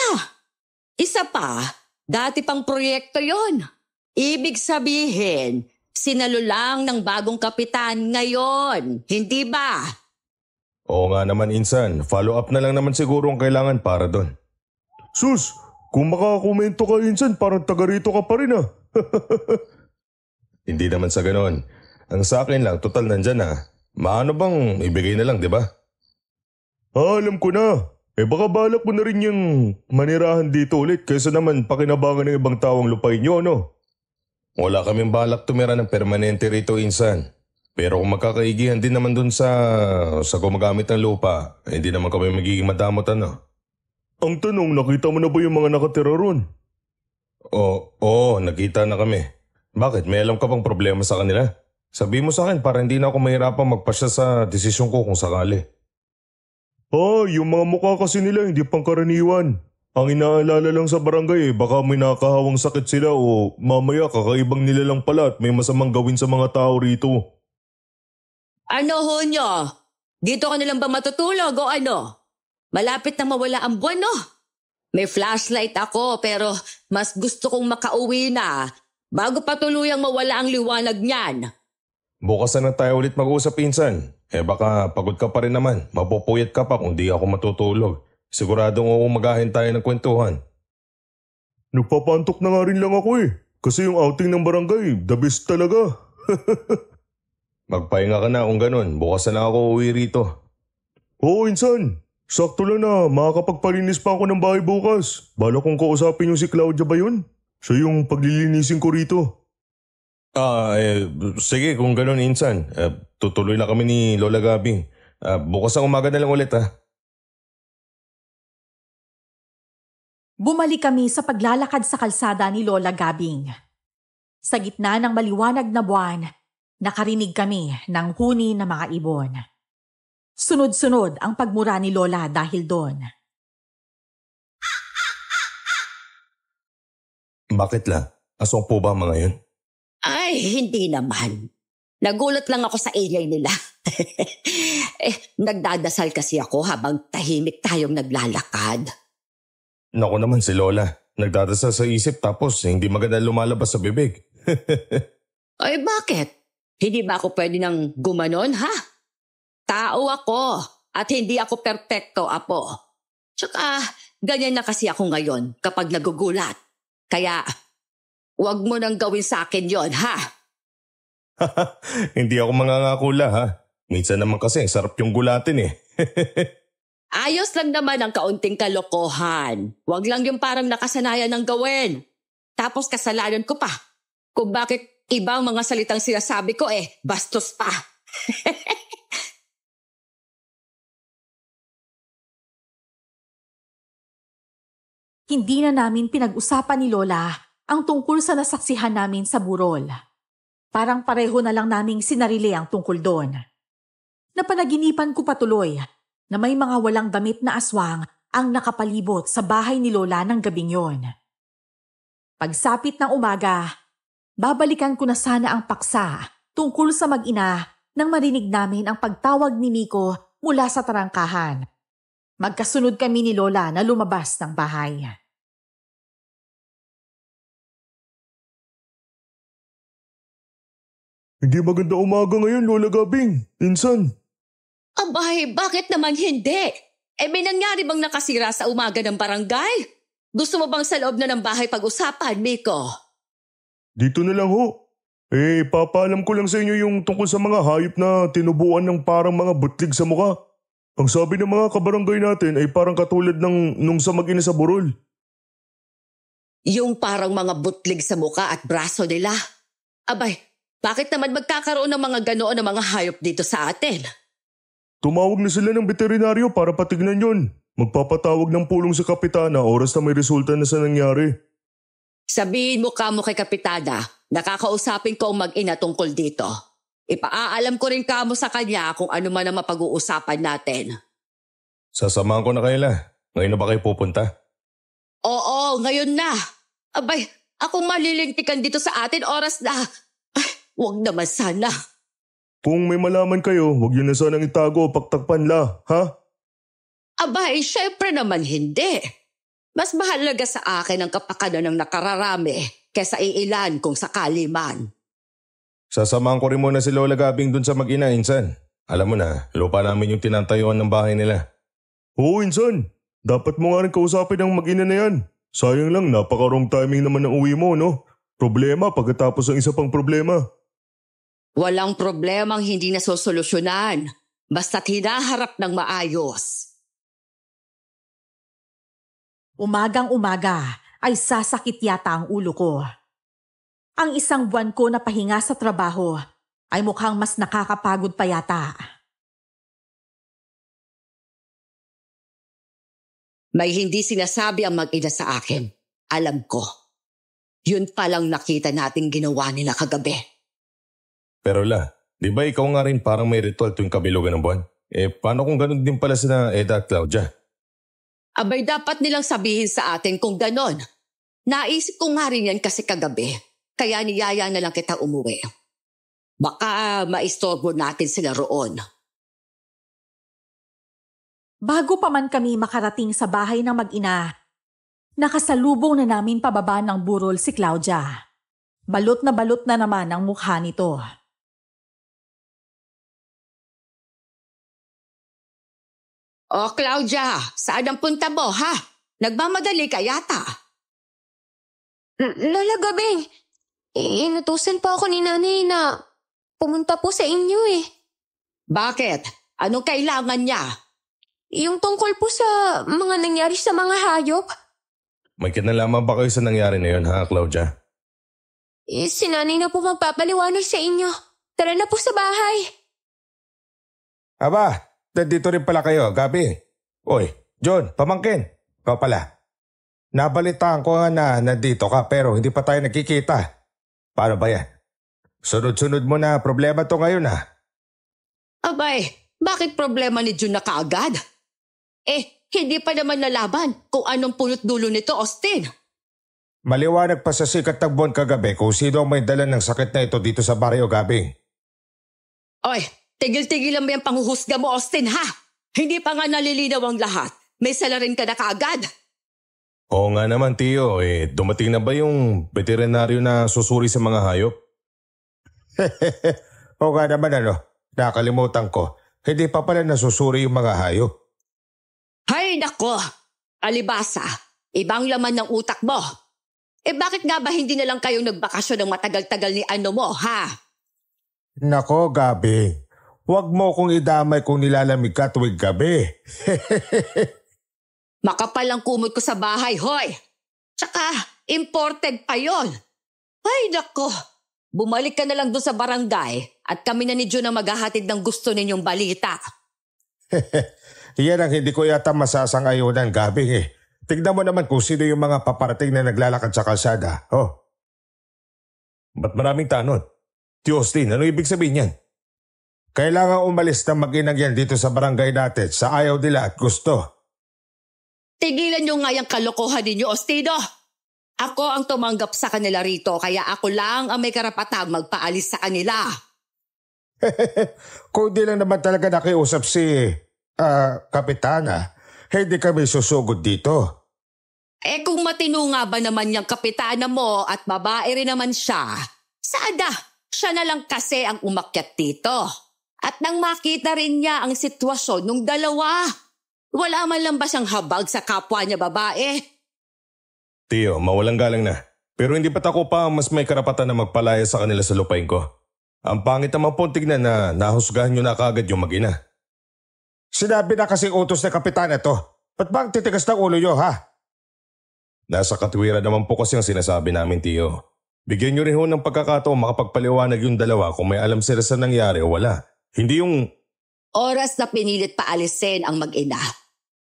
Isa pa, dati pang proyekto yon. Ibig sabihin, sinalo lang ng bagong kapitan ngayon, hindi ba? Oo nga naman insan, follow up na lang naman siguro ang kailangan para doon. Sus! Kung makakomento ka insan, parang taga rito ka pa rin Hindi naman sa ganon. Ang sa akin lang, total nandyan Maano bang ibigay na lang, di ba? Alam ko na. Baka balak mo na rin yung manirahan dito ulit kaysa naman pakinabangan ng ibang tawang lupain nyo, no? Wala kaming balak tumira ng permanente rito, insan. Pero kung magkakaigihan din naman dun sa gumagamit ng lupa, hindi naman kami magiging madamot ano. Ang tanong, nakita mo na ba yung mga nakatira ron? Oo, nakita na kami. Bakit? May alam ka bang problema sa kanila? Sabi mo sa akin para hindi na ako mahirapang magpasya sa desisyon ko kung sakali. Yung mga mukha kasi nila hindi pangkaraniwan. Ang inaalala lang sa barangay baka may nakahawang sakit sila o mamaya kakaibang nila lang pala at may masamang gawin sa mga tao rito. Ano ho nyo? Dito ka nilang ba matutulog o ano? Malapit na mawala ang buwan, no? May flashlight ako pero mas gusto kong makauwi na bago pa tuluyang mawala ang liwanag niyan. Bukas na tayo ulit mag-usap, pinsan. Baka pagod ka pa rin naman. Mapupuyat ka pa kung di ako matutulog. Siguradong umagahin tayo ng kwentuhan. Nagpapantok na nga rin lang ako Kasi yung outing ng barangay, the best talaga. Magpahinga ka na kung ganun. Bukas na lang ako uwi rito. Oo, insan. Sakto lang na makakapagpalinis pa ako ng bahay bukas. Bala kong kausapin yung si Claudia ba yun? Siya yung paglilinisin ko rito. Sige kung ganun, insan. Tutuloy na kami ni Lola Gabing. Bukas ang umaga na lang ulit Bumalik kami sa paglalakad sa kalsada ni Lola Gabing. Sa gitna ng maliwanag na buwan, nakarinig kami ng huni ng mga ibon. Sunod-sunod ang pagmura ni Lola dahil doon. Bakit la? Aswang po ba mga yun? Ay, hindi naman. Nagulat lang ako sa ingay nila. Nagdadasal kasi ako habang tahimik tayong naglalakad. Naku naman si Lola. Nagdadasal sa isip tapos hindi maganda lumalabas sa bibig. Ay, bakit? Hindi ba ako pwede nang gumanon, ha? Tao ako at hindi ako perpekto, apo. Tsaka, ganyan na kasi ako ngayon kapag nagugulat. Kaya, wag mo nang gawin sa akin yon, ha? Hindi ako mangangakula, ha? Minsan naman kasi sarap yung gulatin Ayos lang naman ang kaunting kalokohan. Wag lang yung parang nakasanayan ng gawin. Tapos kasalanan ko pa. Kung bakit ibang mga salitang sinasabi ko bastos pa. Hindi na namin pinag-usapan ni Lola ang tungkol sa nasaksihan namin sa burol. Parang pareho na lang naming sinarili ang tungkol doon. Napanaginipan ko patuloy na may mga walang damit na aswang ang nakapalibot sa bahay ni Lola ng gabing yon. Pagsapit ng umaga, babalikan ko na sana ang paksa tungkol sa mag-ina nang marinig namin ang pagtawag ni Nico mula sa tarangkahan. Magkasunod kami ni Lola na lumabas ng bahay. Hindi maganda umaga ngayon, Lola Gabing. Insan. Abay, bakit naman hindi? May nangyari bang nakasira sa umaga ng barangay? Gusto mo bang sa loob na ng bahay pag-usapan, Miko? Dito na lang ho. Papaalam ko lang sa inyo yung tungkol sa mga hayop na tinubuan ng parang mga butlig sa mukha. Ang sabi ng mga kabarangay natin ay parang katulad ng nung sa mag-ina sa burol. Yung parang mga butlig sa muka at braso nila. Abay, bakit naman magkakaroon ng mga ganoon ng mga hayop dito sa atin? Tumawag na sila ng veterinaryo para patignan yon. Magpapatawag ng pulong sa kapitana oras na may resulta na sa nangyari. Sabihin mo kamo kay Kapitana, nakakausapin ko ang mag-ina tungkol dito. Ipaaalam ko rin kamo sa kanya kung ano man ang mapag-uusapan natin. Sasamahan ko na kayo la. Ngayon na ba kayo pupunta? Oo, ngayon na. Abay, akong malilintikan dito sa atin oras na. Ay, wag naman sana. Kung may malaman kayo, huwag yun na sanang itago o pagtakpan la, ha? Abay, syempre naman hindi. Mas mahalaga sa akin ang kapakanan ng nakararami kesa iilan kung sakali man. Sasamahan ko rin muna si Lola Gabing dun sa mag-ina, insan. Alam mo na, lupa namin yung tinatayuan ng bahay nila. Oo, insan. Dapat mo nga rin kausapin ang mag-ina na yan. Sayang lang, napaka-wrong timing naman ng uwi mo, no? Problema pagkatapos ang isa pang problema. Walang problemang hindi nasosolusyonan. Basta't hinaharap ng maayos. Umagang-umaga ay sasakit yata ang ulo ko. Ang isang buwan ko na pahinga sa trabaho ay mukhang mas nakakapagod pa yata. May hindi sinasabi ang mag-ina sa akin. Alam ko. Yun palang nakita nating ginawa nila kagabi. Pero di ba ikaw nga rin parang may ritual tuwing kabilugan ng buwan? Paano kung ganun din pala sina Eda at Claudia? Abay, dapat nilang sabihin sa atin kung ganon. Naisip ko nga rin yan kasi kagabi. Kaya niyaya na lang kita umuwi. Baka maistorbo natin sila roon. Bago pa man kami makarating sa bahay ng mag-ina, nakasalubong na namin pababa ng burol si Claudia. Balot na naman ang mukha nito. Oh, Claudia, saan ang punta mo, ha? Nagmamadali ka yata. Lola Gabing, inutusan pa ako ni nanay na pumunta po sa inyo eh. Bakit? Anong kailangan niya? Yung tungkol po sa mga nangyari sa mga hayop. May kinalaman ba kayo sa nangyari na yun, ha, Claudia? Si nanay na po magpapaliwanag sa inyo. Tara na po sa bahay. Aba, nandito rin pala kayo, Gabi. Oy, John, pamangkin. Ikaw pala. Nabalitaan ko nga na nandito ka pero hindi pa tayo nakikita. Paano ba yan? Sunod-sunod mo na problema to ngayon, ha? Abay, bakit problema ni Jun na kaagad? Hindi pa naman nalaban kung anong punot dulo nito, Austin. Maliwanag pa sa sikat ng buwan kagabi kung sino ang may dala ng sakit na ito dito sa baryo, Gabi. Oy, tigil-tigilan mo yung panghuhusga mo, Austin, ha? Hindi pa nga nalilinaw ang lahat. May salarin ka na kaagad. Oo nga naman, Tio. Dumating na ba yung veterinaryo na susuri sa mga hayop? Oo nga naman, nakalimutan ko. Hindi pa pala nasusuri yung mga hayop. Hay nako, alibasa, ibang laman ng utak mo. Bakit nga ba hindi na lang kayong nagbakasyon ng matagal-tagal ni ano mo, ha? Nako, Gabi. Huwag mo kong idamay kung nilalamig ka tuwing gabi. Makapal ang kumot ko sa bahay, hoy. Tsaka, imported pa yon. Ay nako, bumalik ka na lang doon sa barangay at kami na ni Jun ang maghahatid ng gusto ninyong balita. Yan ang hindi ko yata masasang-ayunan, Gabi. Tignan mo naman kung sino yung mga paparating na naglalakad sa kalsada. Oh. Ba't maraming tanod? Tio Austin, ano ibig sabihin yan? Kailangan umalis na mag-inang yan dito sa barangay natin sa ayaw nila at gusto. Tigilan nyo nga yung kalokohan ninyo, Ostino. Ako ang tumanggap sa kanila rito kaya ako lang ang may karapatang magpaalis sa kanila. Kung di lang naman talaga nakiusap si Kapitana, hindi kami susugod dito. Kung matino nga ba naman yung kapitana mo at babae rin naman siya, saada, siya na lang kasi ang umakyat dito. At nang makita rin niya ang sitwasyon ng dalawa, wala man lang ba siyang habag sa kapwa niya babae? Tio, mawalang galang na. Pero hindi pa ako pa mas may karapatan na magpalaya sa kanila sa lupain ko. Ang pangit naman po tignan na nahusgahan nyo na kaagad yung mag-ina. Sinabi na kasing utos na kapitana to. Ba't ba ang titigas ng ulo nyo, ha? Nasa katwiran naman po kasi ang sinasabi namin, Tio. Bigyan nyo rin ho ng pagkakataon makapagpaliwanag yung dalawa kung may alam sila sa nangyari o wala. Hindi yung... Oras na pinilit paalisin ang mag-ina.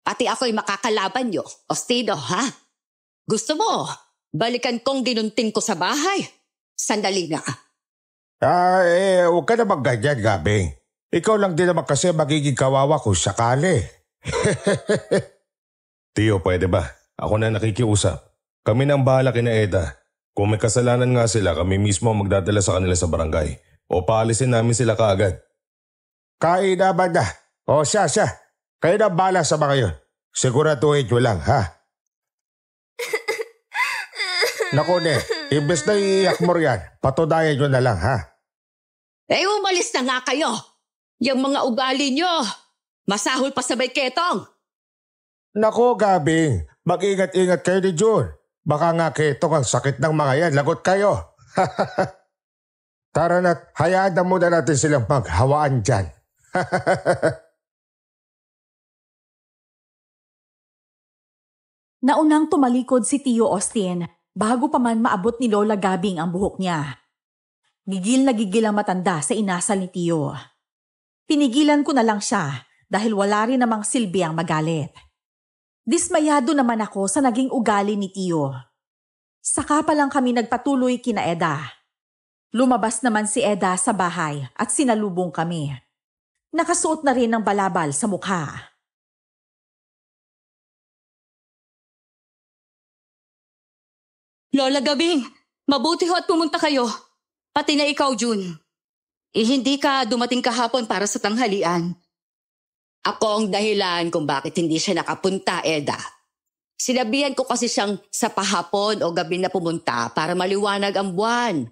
Pati ako'y makakalaban nyo, Ostino, ha? Gusto mo, balikan kong ginunting ko sa bahay? Sandali na. Huwag ka naman ganyan, Gabi. Ikaw lang din naman kasi magiging kawawa kung sakali. Tio, pwede ba? Ako na nakikiusap. Kami nang bahala kina Eda. Kung may kasalanan nga sila, kami mismo ang magdadala sa kanila sa barangay. O paalisin namin sila kaagad. Kain naman na. O siya. Kayo na bahala sa mga yun. Siguraduhin nyo lang, ha? Naku, imbes na iiyak mo riyan, patunayan nyo na lang, ha? Umalis na nga kayo. Yung mga ugali nyo, masahol pa sa may ketong. Naku, Gabi, mag-ingat-ingat kayo ni June. Baka nga ketong ang sakit ng mga yan, lagot kayo. Tara na, hayaan na muna natin silang maghawaan dyan. Naunang tumalikod si Tio Austin bago pa man maabot ni Lola Gabing ang buhok niya. Gigil na gigil ang matanda sa inasal ni Tio. Pinigilan ko na lang siya dahil wala rin namang silbi ang magalit. Dismayado naman ako sa naging ugali ni Tio. Saka pa lang kami nagpatuloy kina Eda. Lumabas naman si Eda sa bahay at sinalubong kami. Nakasuot na rin ng balabal sa mukha. Lola Gabing, mabuti ho at pumunta kayo. Pati na ikaw, June. Hindi ka dumating kahapon para sa tanghalian. Ako ang dahilan kung bakit hindi siya nakapunta, Eda. Sinabihan ko kasi siyang sa pahapon o gabi na pumunta para maliwanag ang buwan.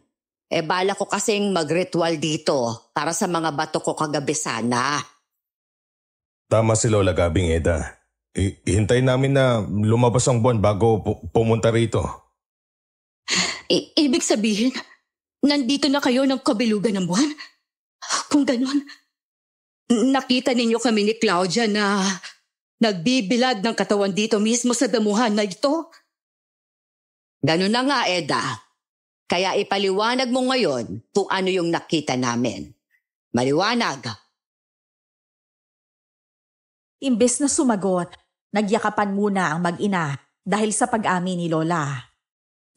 Bala ko kasing mag-ritual dito para sa mga bato ko kagabi sana. Tama si Lola Gabing, Eda. Ihintayin namin na lumabas ang buwan bago pumunta rito. Ibig sabihin, nandito na kayo ng kabilugan ng buwan? Kung ganon, nakita ninyo kami ni Claudia na nagbibilad ng katawan dito mismo sa damuhan na ito? Ganun na nga, Eda. Kaya ipaliwanag mo ngayon kung ano yung nakita namin. Maliwanag. Imbes na sumagot, nagyakapan muna ang mag-ina dahil sa pag-amin ni Lola.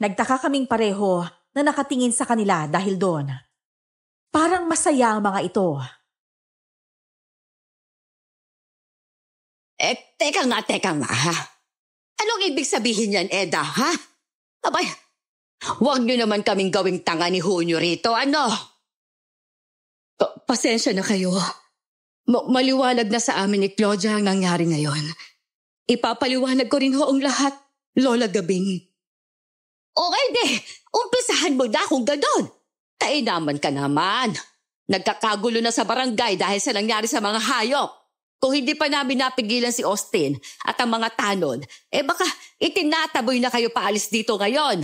Nagtaka kaming pareho na nakatingin sa kanila dahil doon. Parang masaya ang mga ito. Teka nga ha. Anong ibig sabihin yan, Eda, ha? Abay, huwag niyo naman kaming gawing tanga ni Hunyo rito, ano? Pasensya na kayo. Maliwanag na sa amin ni Claudia ang nangyari ngayon. Ipapaliwanag ko rin ho ang lahat, Lola Gabing. Okay de, umpisahan mo na kung gano'n. Naman ka naman. Nagkakagulo na sa barangay dahil sa nangyari sa mga hayop. Kung hindi pa namin napigilan si Austin at ang mga tanod, baka itinataboy na kayo paalis dito ngayon.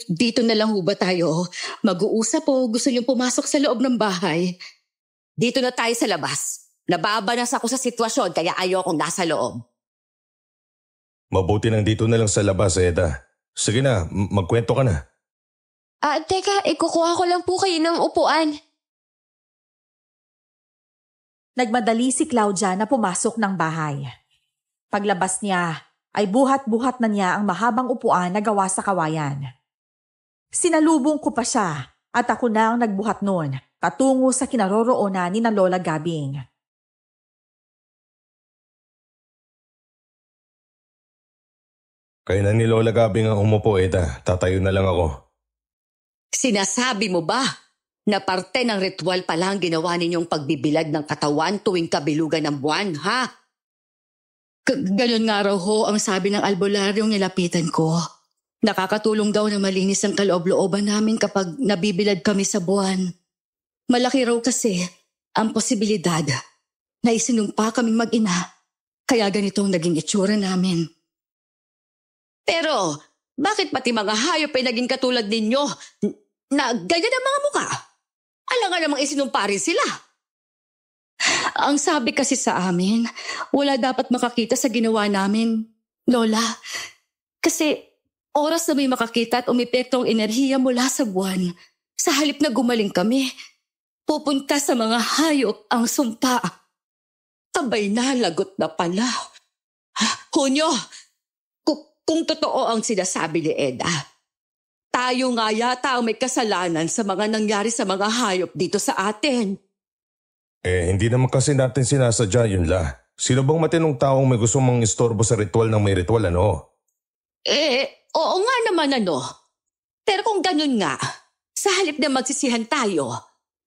Dito na lang ho ba tayo? Mag-uusap o gusto niyong pumasok sa loob ng bahay? Dito na tayo sa labas. Nababanas ako sa sitwasyon kaya ayokong nasa loob. Mabuti nang dito na lang sa labas, Eda. Sige na, magkwento ka na. Teka, ikukuha ko lang po kayo ng upuan. Nagmadali si Claudia na pumasok ng bahay. Paglabas niya, ay buhat-buhat na niya ang mahabang upuan na gawa sa kawayan. Sinalubong ko pa siya at ako na ang nagbuhat noon, patungo sa kinaroroonan ni na Lola Gabing. Kayo na ni Lola Gabing ang umupo, Eda. Tatayo na lang ako. Sinasabi mo ba na parte ng ritual pa lang ginawa ninyong pagbibilad ng katawan tuwing kabilugan ng buwan, ha? Ganon nga raw ho ang sabi ng albularyong nilapitan ko. Nakakatulong daw na malinis ang kaloob-looban namin kapag nabibilad kami sa buwan. Malaki raw kasi ang posibilidad na isinumpa kaming mag-ina. Kaya ganito ang naging itsura namin. Pero, bakit pati mga hayop ay naging katulad ninyo na ganyan ang mga muka? Alam nga namang isinumpa rin sila. Ang sabi kasi sa amin, wala dapat makakita sa ginawa namin, Lola. Kasi oras na may makakita at umepekto ang enerhiya mula sa buwan, sa halip na gumaling kami, pupunta sa mga hayop ang sumpa. Sabay na, lagot na pala. Hunyo, kung totoo ang sinasabi ni Eda, tayo nga yata ang may kasalanan sa mga nangyari sa mga hayop dito sa atin. Hindi naman kasi natin sinasadya yun, La. Sino bang matinong taong may gusto mang istorbo sa ritual ng may ritual, ano? Oo nga naman, ano. Pero kung ganun nga, sa halip na magsisihan tayo,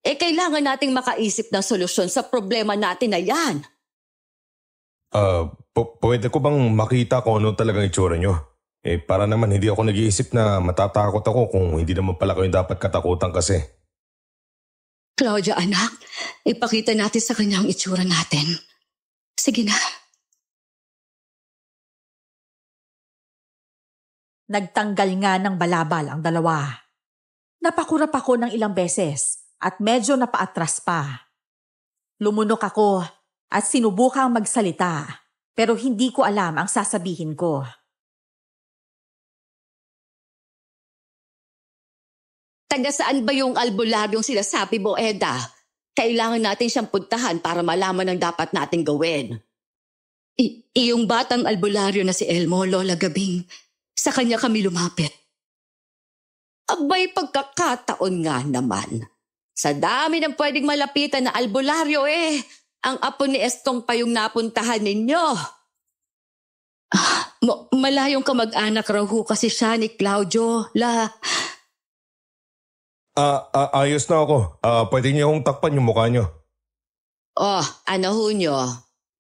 kailangan nating makaisip ng solusyon sa problema natin na yan. Pwede ko bang makita kung ano talagang itsura nyo? Para naman hindi ako nag-iisip na matatakot ako kung hindi naman pala kayo dapat katakutan kasi. Claudia, anak, ipakita natin sa kanya ang itsura natin. Sige na. Nagtanggal nga ng balabal ang dalawa. Napakurap ako ng ilang beses at medyo napaatras pa. Lumunok ako at sinubukang magsalita pero hindi ko alam ang sasabihin ko. Taga saan ba yung albularyong sinasabi mo, Eda? Kailangan natin siyang puntahan para malaman ang dapat nating gawin. Iyong batang albularyo na si Elmo, Lola Gabing. Sa kanya kami lumapit. Abay, pagkakataon nga naman. Sa dami ng pwedeng malapitan na albularyo ang apo ni Estong pa yung napuntahan ninyo. Malayong kamag-anak raw ho kasi siya ni Claudio, La. Ayos na ako. Pwede niyo akong takpan yung mukha niyo. Oh, ano ho nyo?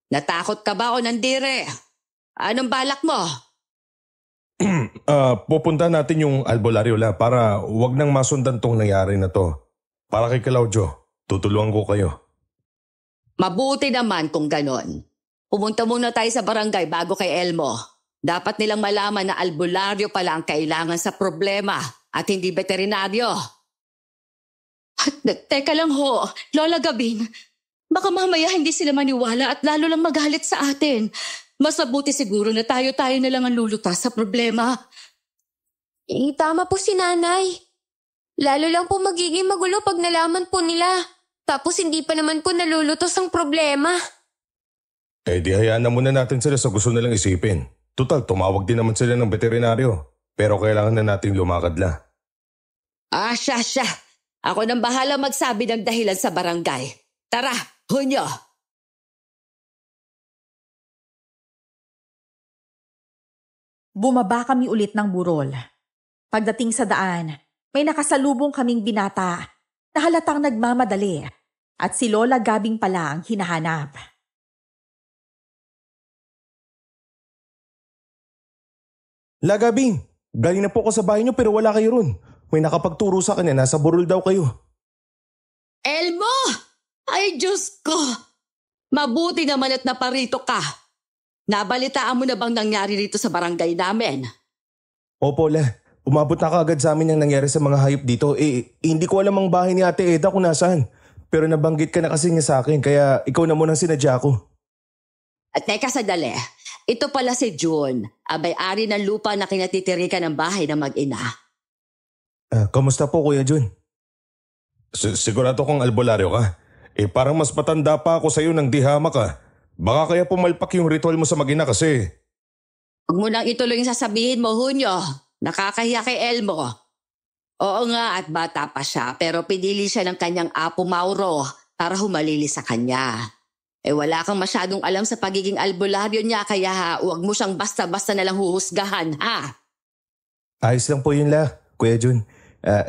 Natakot ka ba o nandire? Anong balak mo? Pupunta natin yung albularyo, La, para wag nang masundan tong nangyari na to. Para kay Claudio, tutulungan ko kayo. Mabuti naman kung ganon. Pumunta muna tayo sa barangay bago kay Elmo. Dapat nilang malaman na albularyo pala ang kailangan sa problema at hindi veterinaryo. Teka lang ho, Lola Gabing. Baka mamaya hindi sila maniwala at lalo lang magalit sa atin. Mas mabuti siguro na tayo-tayo na lang ang lulutas sa problema. Tama po si nanay. Lalo lang po magiging magulo pag nalaman po nila. Tapos hindi pa naman po nalulutos ang problema. Di hayaan na muna natin sila sa gusto nilang isipin. Total, tumawag din naman sila ng veterinaryo. Pero kailangan na natin lumakad, La. Siya. Ako nang bahala magsabi ng dahilan sa barangay. Tara, hunyo! Bumaba kami ulit ng burol. Pagdating sa daan, may nakasalubong kaming binata na halatang nagmamadali at si Lola Gabing pala ang hinahanap. La Gabing, galing na po ako sa bahay niyo pero wala kayo ron. May nakapagturo sa kanya, nasa burol daw kayo. Elmo! Ay, Diyos ko! Mabuti naman at naparito ka. Nabalitaan mo na bang nangyari rito sa barangay namin? Opo, La. Umabot na kaagad sa amin yung nangyari sa mga hayop dito. Hindi ko alam ang bahay ni Ate Eda kung nasaan. Pero nabanggit ka na kasi niya sa akin, kaya ikaw na muna sinadya ko. At teka sadali, ito pala si June, abay-ari ng lupa na kinatitirikan ng bahay ng mag-ina. Kamusta po, Kuya Jun? Sigurado kong albularyo ka. Parang mas matanda pa ako sa'yo nang dihama ka. Baka kaya pumalpak yung ritual mo sa mag-ina kasi. Huwag mo nang ituloy yung sasabihin mo, Hunyo. Nakakahiya kay Elmo. Oo nga at bata pa siya pero pinili siya ng kanyang apo Mauro para humalili sa kanya. Wala kang masyadong alam sa pagiging albularyo niya kaya huwag mo siyang basta-basta nalang huhusgahan, ha? Ayos lang po yun, La. Kuya Jun,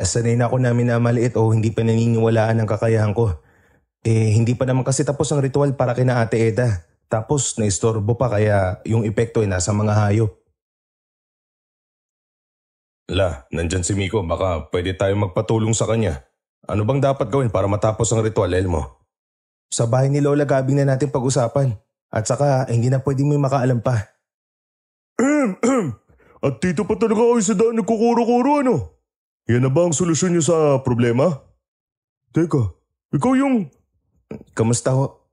sanay na ako namin na maliit o hindi pa naniniwalaan ang kakayahan ko. Hindi pa naman kasi tapos ang ritual para kina Ate Eda. Tapos naistorbo pa kaya yung epekto ay nasa mga hayop. La, nandyan si Miko. Baka pwede tayo magpatulong sa kanya. Ano bang dapat gawin para matapos ang ritual, Elmo? Sa bahay ni Lola Gabing na natin pag-usapan. At saka hindi na pwedeng may makaalam pa. At dito pa talaga kayo sa daan nagkukuro-kuro, ano? Yan na ba ang solusyon niyo sa problema? Teka, ikaw yung... Kamusta ho?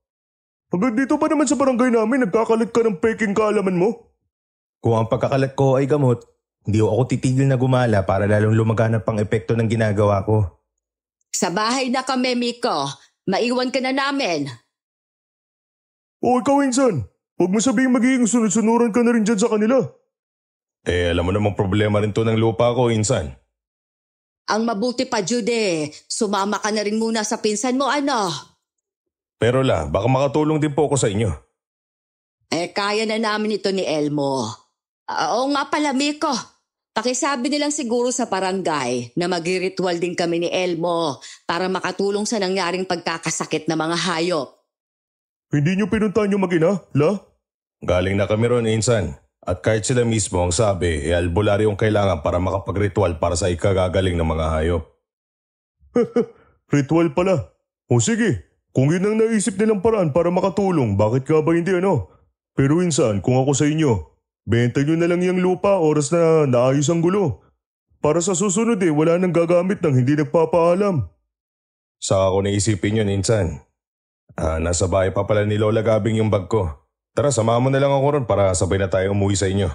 Hanggang dito pa naman sa barangay namin nagkakalat ka ng peking kaalaman mo? Kung ang pagkakalat ko ay gamot, hindi ako titigil na gumala para lalong lumaganap ang epekto ng ginagawa ko. Sa bahay na kami, Miko. Maiwan ka na namin. O ikaw, Insan. Huwag mo sabihin magiging sunod-sunuran ka na rin dyan sa kanila. Alam mo namang problema rin to ng lupa ko, Insan. Ang mabuti pa, Jude. Sumama ka na rin muna sa pinsan mo, ano? Pero La, baka makatulong din po ako sa inyo. Kaya na namin ito ni Elmo. Oo nga pala, Miko. Pakisabi nilang siguro sa barangay na mag-ritual din kami ni Elmo para makatulong sa nangyaring pagkakasakit ng mga hayop. Hindi niyo pinuntahan yung mag-ina, La? Galing na kami ron, Insan. At kahit sila mismo ang sabi, albularyo ang kailangan para makapag-ritual para sa ikagagaling ng mga hayop. Ritual pala. O sige, kung yun ang naisip nilang paraan para makatulong, bakit ka ba hindi ano? Pero Insan, kung ako sa inyo, benta nyo na lang yung lupa oras na naayos ang gulo. Para sa susunod wala nang gagamit ng hindi nagpapaalam. Saka ko naisipin yun, Insan. Nasa bahay pa pala ni Lola Gabing yung bag ko. Tara, samahan mo na lang ako ron para sabay na tayo umuwi sa inyo.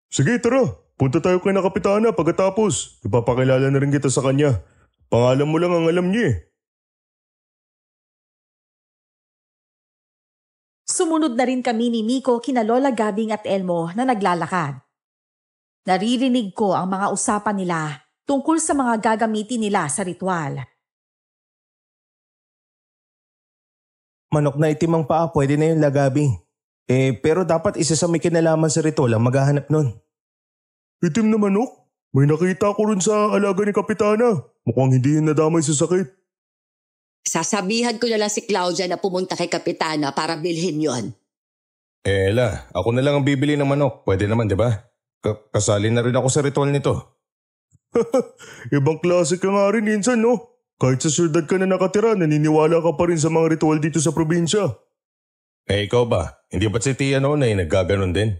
Sige, tara. Punta tayo kay na Kapitana pagkatapos. Ipapakilala na rin kita sa kanya. Pangalan mo lang ang alam niya eh. Sumunod na rin kami ni Miko kina Lola Gabing at Elmo na naglalakad. Naririnig ko ang mga usapan nila tungkol sa mga gagamitin nila sa ritual. Manok na itim ang paa, pwede na yun, Lagabing. Pero dapat isa sa may kinalaman sa ritual ang maghahanap nun. Itim na manok? May nakita ko rin sa alaga ni Kapitana. Mukhang hindi yun nadamay sa sakit. Sasabihan ko na lang si Claudia na pumunta kay Kapitana para bilhin yon. La, ako na lang ang bibili ng manok. Pwede naman, di ba? Kasali na rin ako sa ritual nito. Ibang klase ka nga rin minsan, no? Kahit sa syudad ka na nakatira, naniniwala ka pa rin sa mga ritual dito sa probinsya. Ikaw ba? Hindi ba't si Tia noon ay naggaganon din?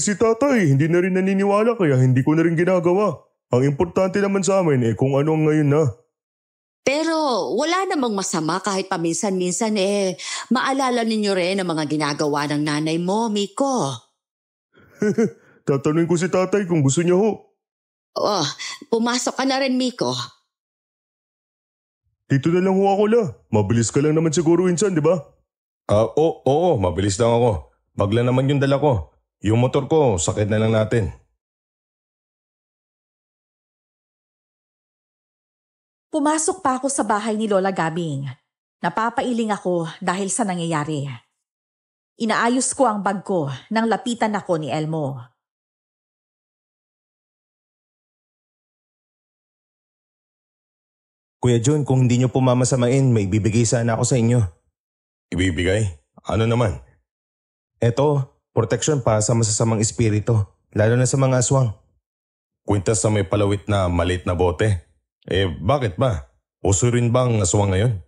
Si tatay, hindi na rin naniniwala kaya hindi ko na rin ginagawa. Ang importante naman sa amin kung ano ang ngayon na. Pero wala namang masama kahit paminsan-minsan maalala ninyo rin ang mga ginagawa ng nanay mo, Miko. Tatanungin ko si tatay kung gusto niya ho. Oh, pumasok ka na rin, Miko. Dito na lang ho ako la. Mabilis ka lang naman siguro insan, di ba? Oo, mabilis lang ako. Bagla naman yung dala ko. Yung motor ko, sakit na lang natin. Pumasok pa ako sa bahay ni Lola Gabing. Napapailing ako dahil sa nangyayari. Inaayos ko ang bag ko nang lapitan ako ni Elmo. Kuya John, kung hindi niyo po mamasamain, may bibigay sana ako sa inyo. Ibibigay? Ano naman? Eto, proteksyon pa sa masasamang espiritu, lalo na sa mga aswang. Kwintas sa may palawit na maliit na bote. Bakit ba? Uso rin bang aswang ngayon?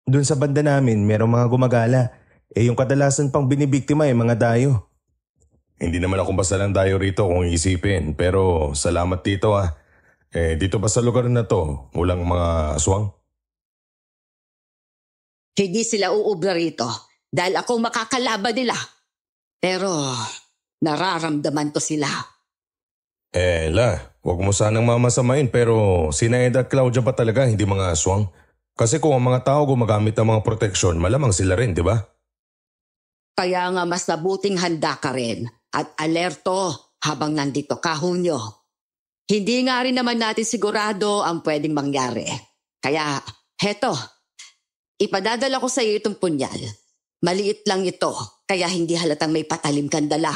Doon sa banda namin, merong mga gumagala. Yung kadalasan pang binibiktima mga dayo. Hindi naman ako basta ng dayo rito kung iisipin. Pero salamat dito dito ba sa lugar na to, walang mga aswang? Hindi sila uubra rito dahil akong makakalaban nila. Pero nararamdaman ko sila. Wag mo sanang mamasamain pero sina Eda at Claudia pa talaga hindi mga aswang? Kasi kung ang mga tao gumagamit ng mga proteksyon, malamang sila rin, di ba? Kaya nga mas mabuting handa ka rin at alerto habang nandito ka, Hunyo. Hindi nga rin naman natin sigurado ang pwedeng mangyari. Kaya, heto, ipadadala ko sa iyo itong punyal. Maliit lang ito, kaya hindi halatang may patalim kang dala.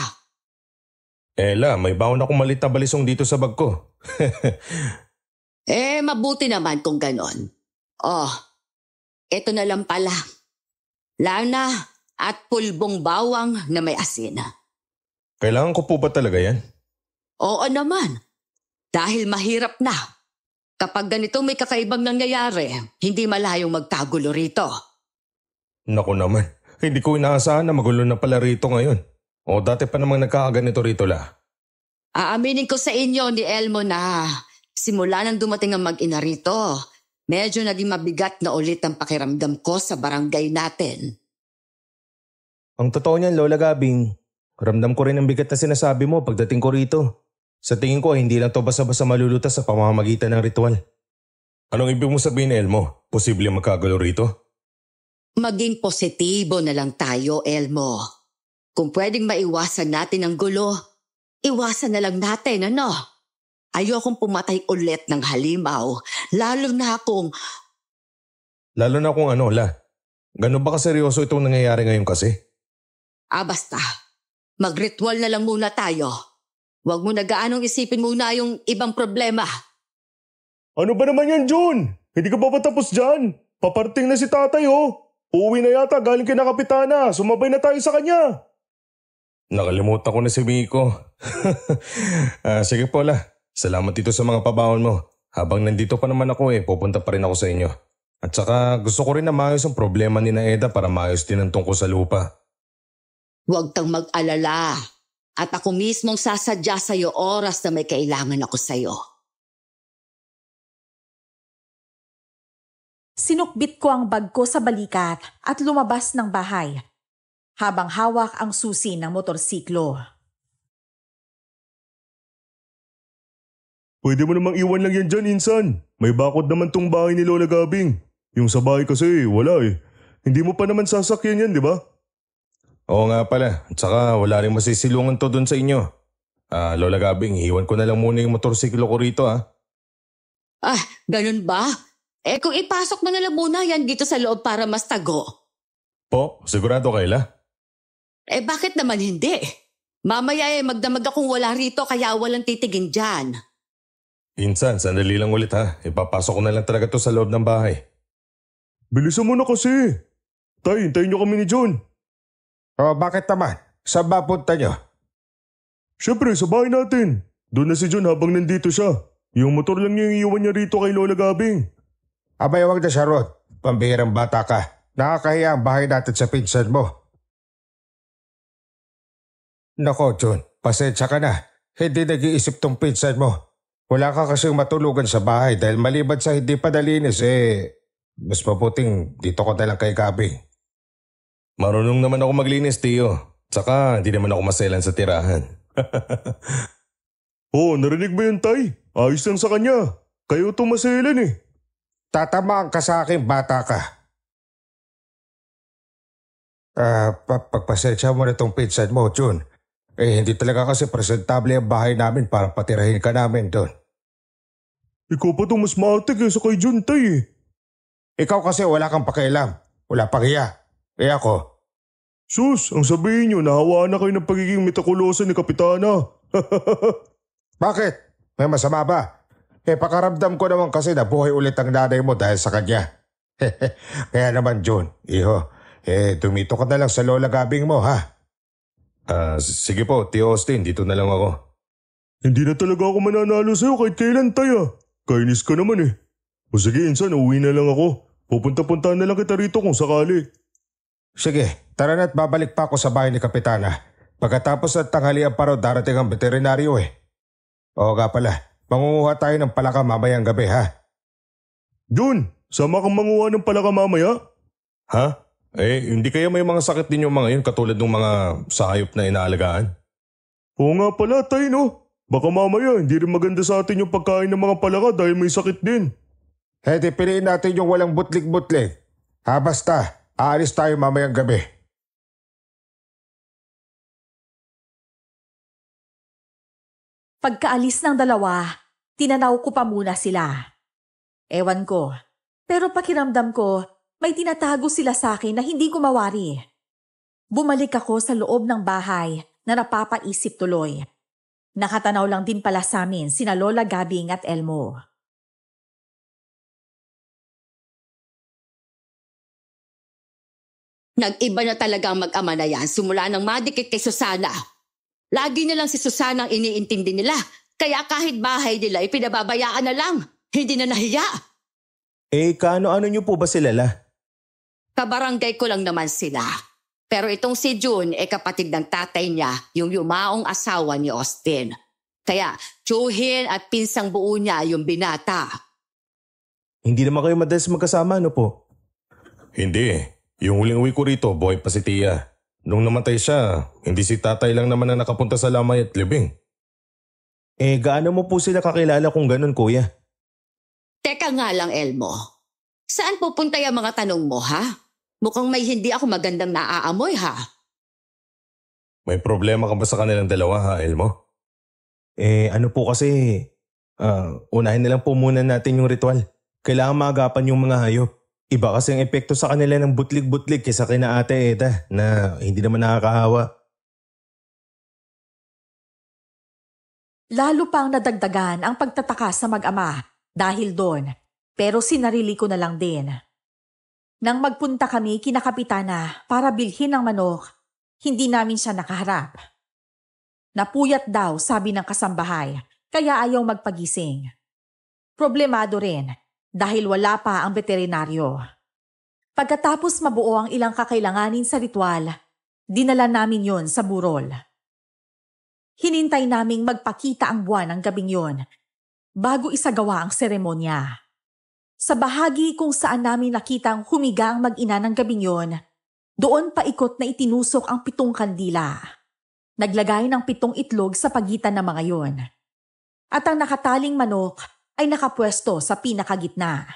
May baon akong maliit na balisong dito sa bag ko. Mabuti naman kung ganon. Ito na lang pala. Lana at pulbong bawang na may asin. Kailangan ko po ba talaga yan? Oo naman. Dahil mahirap na. Kapag ganito may kakaibang nangyayari, hindi malayong magkagulo rito. Naku naman, hindi ko inaasahan na magulo na pala rito ngayon. Dati pa namang nagkakaganito rito la. Aaminin ko sa inyo ni Elmo na simula nang dumating ang mag-ina rito, medyo naging mabigat na ulit ang pakiramdam ko sa barangay natin. Ang totoo niyan, Lola Gabing, ramdam ko rin ang bigat na sinasabi mo pagdating ko rito. Sa tingin ko, hindi lang to basta-basta malulutas sa pamamagitan ng ritual. Anong ibig mo sabihin, Elmo? Posible magkagulo rito? Maging positibo na lang tayo, Elmo. Kung pwedeng maiwasan natin ang gulo, iwasan na lang natin, ano? Ayokong pumatay ulit ng halimaw, lalo na kung ano, la? Gano'n ba kaseryoso itong nangyayari ngayon kasi? Basta. Mag-ritual na lang muna tayo. Huwag mo na gaanong isipin muna yung ibang problema. Ano ba naman yan, June? Hindi ka pa patapos dyan? Paparting na si tatay, Uuwi na yata galing kina Kapitana. Sumabay na tayo sa kanya. Nakalimutan ko na si Miko. Sige po, la. Salamat dito sa mga pabaon mo. Habang nandito pa naman ako pupunta pa rin ako sa inyo. At saka gusto ko rin na maayos ang problema ni na Eda para maayos din ang tungkol sa lupa. Huwag kang mag-alala. At ako mismong sasadya sa'yo oras na may kailangan ako sa'yo. Sinukbit ko ang bag ko sa balikat at lumabas ng bahay habang hawak ang susi ng motorsiklo. Pwede mo namang iwan lang yan dyan, insan. May bakod naman tong bahay ni Lola Gabing. Yung sa bahay kasi, wala eh. Hindi mo pa naman sasakyan yan, di ba? Oo nga pala. At saka wala rin masisilungan to dun sa inyo. Lola Gabing, iwan ko na lang muna yung motorsiklo ko rito ha. Ganun ba? Kung ipasok mo na lang muna yan dito sa loob para mas tago. Po, sigurado Kayla? Bakit naman hindi? Mamaya magdamag akong wala rito kaya walang titigin dyan. Insan, sandali lang ulit ha. Ipapasok ko na lang talaga to sa loob ng bahay. Bilisan mo na kasi. Tay, hintayin niyo kami ni John. Bakit naman? Saan ba punta nyo? Siyempre, sa bahay natin. Doon na si John habang nandito siya. Yung motor lang niya yung iwan niya rito kay Lola Gabing. Abay, wag na siya Rod. Pambihirang bata ka. Nakakahiya ang bahay natin sa pinsan mo. Nako, John. Pasensya ka na. Hindi nag-iisip tong pinsan mo. Wala ka kasing matulugan sa bahay dahil maliban sa hindi pa nalinis mas mabuting dito ko na lang kay Gabing. Marunong naman ako maglinis, Tio. Tsaka hindi naman ako maselan sa tirahan. Narinig mo yun, Tay? Ayos lang sa kanya. Kayo to maselan eh. Tatamaan ka sa akin, bata ka. Pagpasensya mo na itong pinsan mo, Jun. Hindi talaga kasi presentable ang bahay namin para patirahin ka namin doon. Ikaw pa itong mas matik sa kay Jun, Tay eh. Ikaw kasi wala kang pakialam. Wala pang hiya. Ako. Sus, ang sabihin niyo, nahawa na kayo ng pagiging metakulosa ni Kapitana. Bakit? May masama ba? Pakaramdam ko naman kasi na buhay ulit ang nanay mo dahil sa kanya. Kaya naman, Jun, iho, tumito ka na lang sa Lola Gabing mo, ha? Sige po, Tio Austin, dito na lang ako. Hindi na talaga ako mananalo sa'yo kahit kailan, Tay ah. Kainis ka naman eh. O sige, insan, uwi na lang ako. Pupunta-punta na lang kita rito kung sakali. Sige, tara na't babalik pa ako sa bahay ni Kapitana. Pagkatapos at tanghalian pa raw darating ang veterinaryo eh. Oo nga pala, mangunguha tayo ng palaka mamayang gabi ha. Jun, sama kang manguha ng palaka mamaya? Ha? Hindi kaya may mga sakit din yung mga yun katulad ng mga sayop na inaalagaan? Oo nga pala, Tay no. Baka mamaya hindi rin maganda sa atin yung pagkain ng mga palaka dahil may sakit din. Di piliin natin yung walang butlik-butlik. Basta, aalis tayo mamayang gabi. Pagkaalis ng dalawa, tinanaw ko pa muna sila. Ewan ko, pero pakiramdam ko, may tinatago sila sa akin na hindi ko mawari. Bumalik ako sa loob ng bahay na napapaisip tuloy. Nakatanaw lang din pala sa amin sina Lola Gabing at Elmo. Nag-iba na talaga ang mag-ama na yan simula nang madikit kay Susana. Lagi na lang si Susana ang iniintindi nila. Kaya kahit bahay nila pinababayaan na lang. Hindi na nahiya. Kaano-ano niyo po ba sila la? Kabarangay ko lang naman sila. Pero itong si June kapatid ng tatay niya, yung yumaong asawa ni Austin. Kaya tiyuhin at pinsang buo niya yung binata. Hindi naman kayo madalas magkasama, ano po? Hindi. Yung huling uwi ko rito, buhay pa si Tia. Nung namatay siya, hindi si tatay lang naman ang nakapunta sa lamay at libing. Gaano mo po sila kakilala kung ganun, kuya? Teka nga lang, Elmo. Saan pupunta yung mga tanong mo, ha? Mukhang may hindi ako magandang naaamoy, ha? May problema ka ba sa kanilang dalawa, ha, Elmo? Ano po kasi, unahin na lang po muna natin yung ritual. Kailangan maagapan yung mga hayop. Iba kasi ang epekto sa kanila ng butlig-butlig kaysa kina Ate Eda na hindi naman nakakahawa. Lalo pang nadagdagan ang pagtataka sa mag-ama dahil doon, pero sinarili ko na lang din. Nang magpunta kami kina Kapitana para bilhin ng manok, hindi namin siya nakaharap. Napuyat daw, sabi ng kasambahay, kaya ayaw magpagising. Problemado rin dahil wala pa ang veterinaryo. Pagkatapos mabuo ang ilang kakailanganin sa ritual, dinala namin yon sa burol. Hinintay naming magpakita ang buwan ng gabing yon bago isagawa ang seremonya. Sa bahagi kung saan namin nakitang humiga ang mag-ina ng gabing yon, doon paikot na itinusok ang 7 kandila. Naglagay ng 7 itlog sa pagitan ng mga yon. at ang nakataling manok ay nakapwesto sa pinakagitna.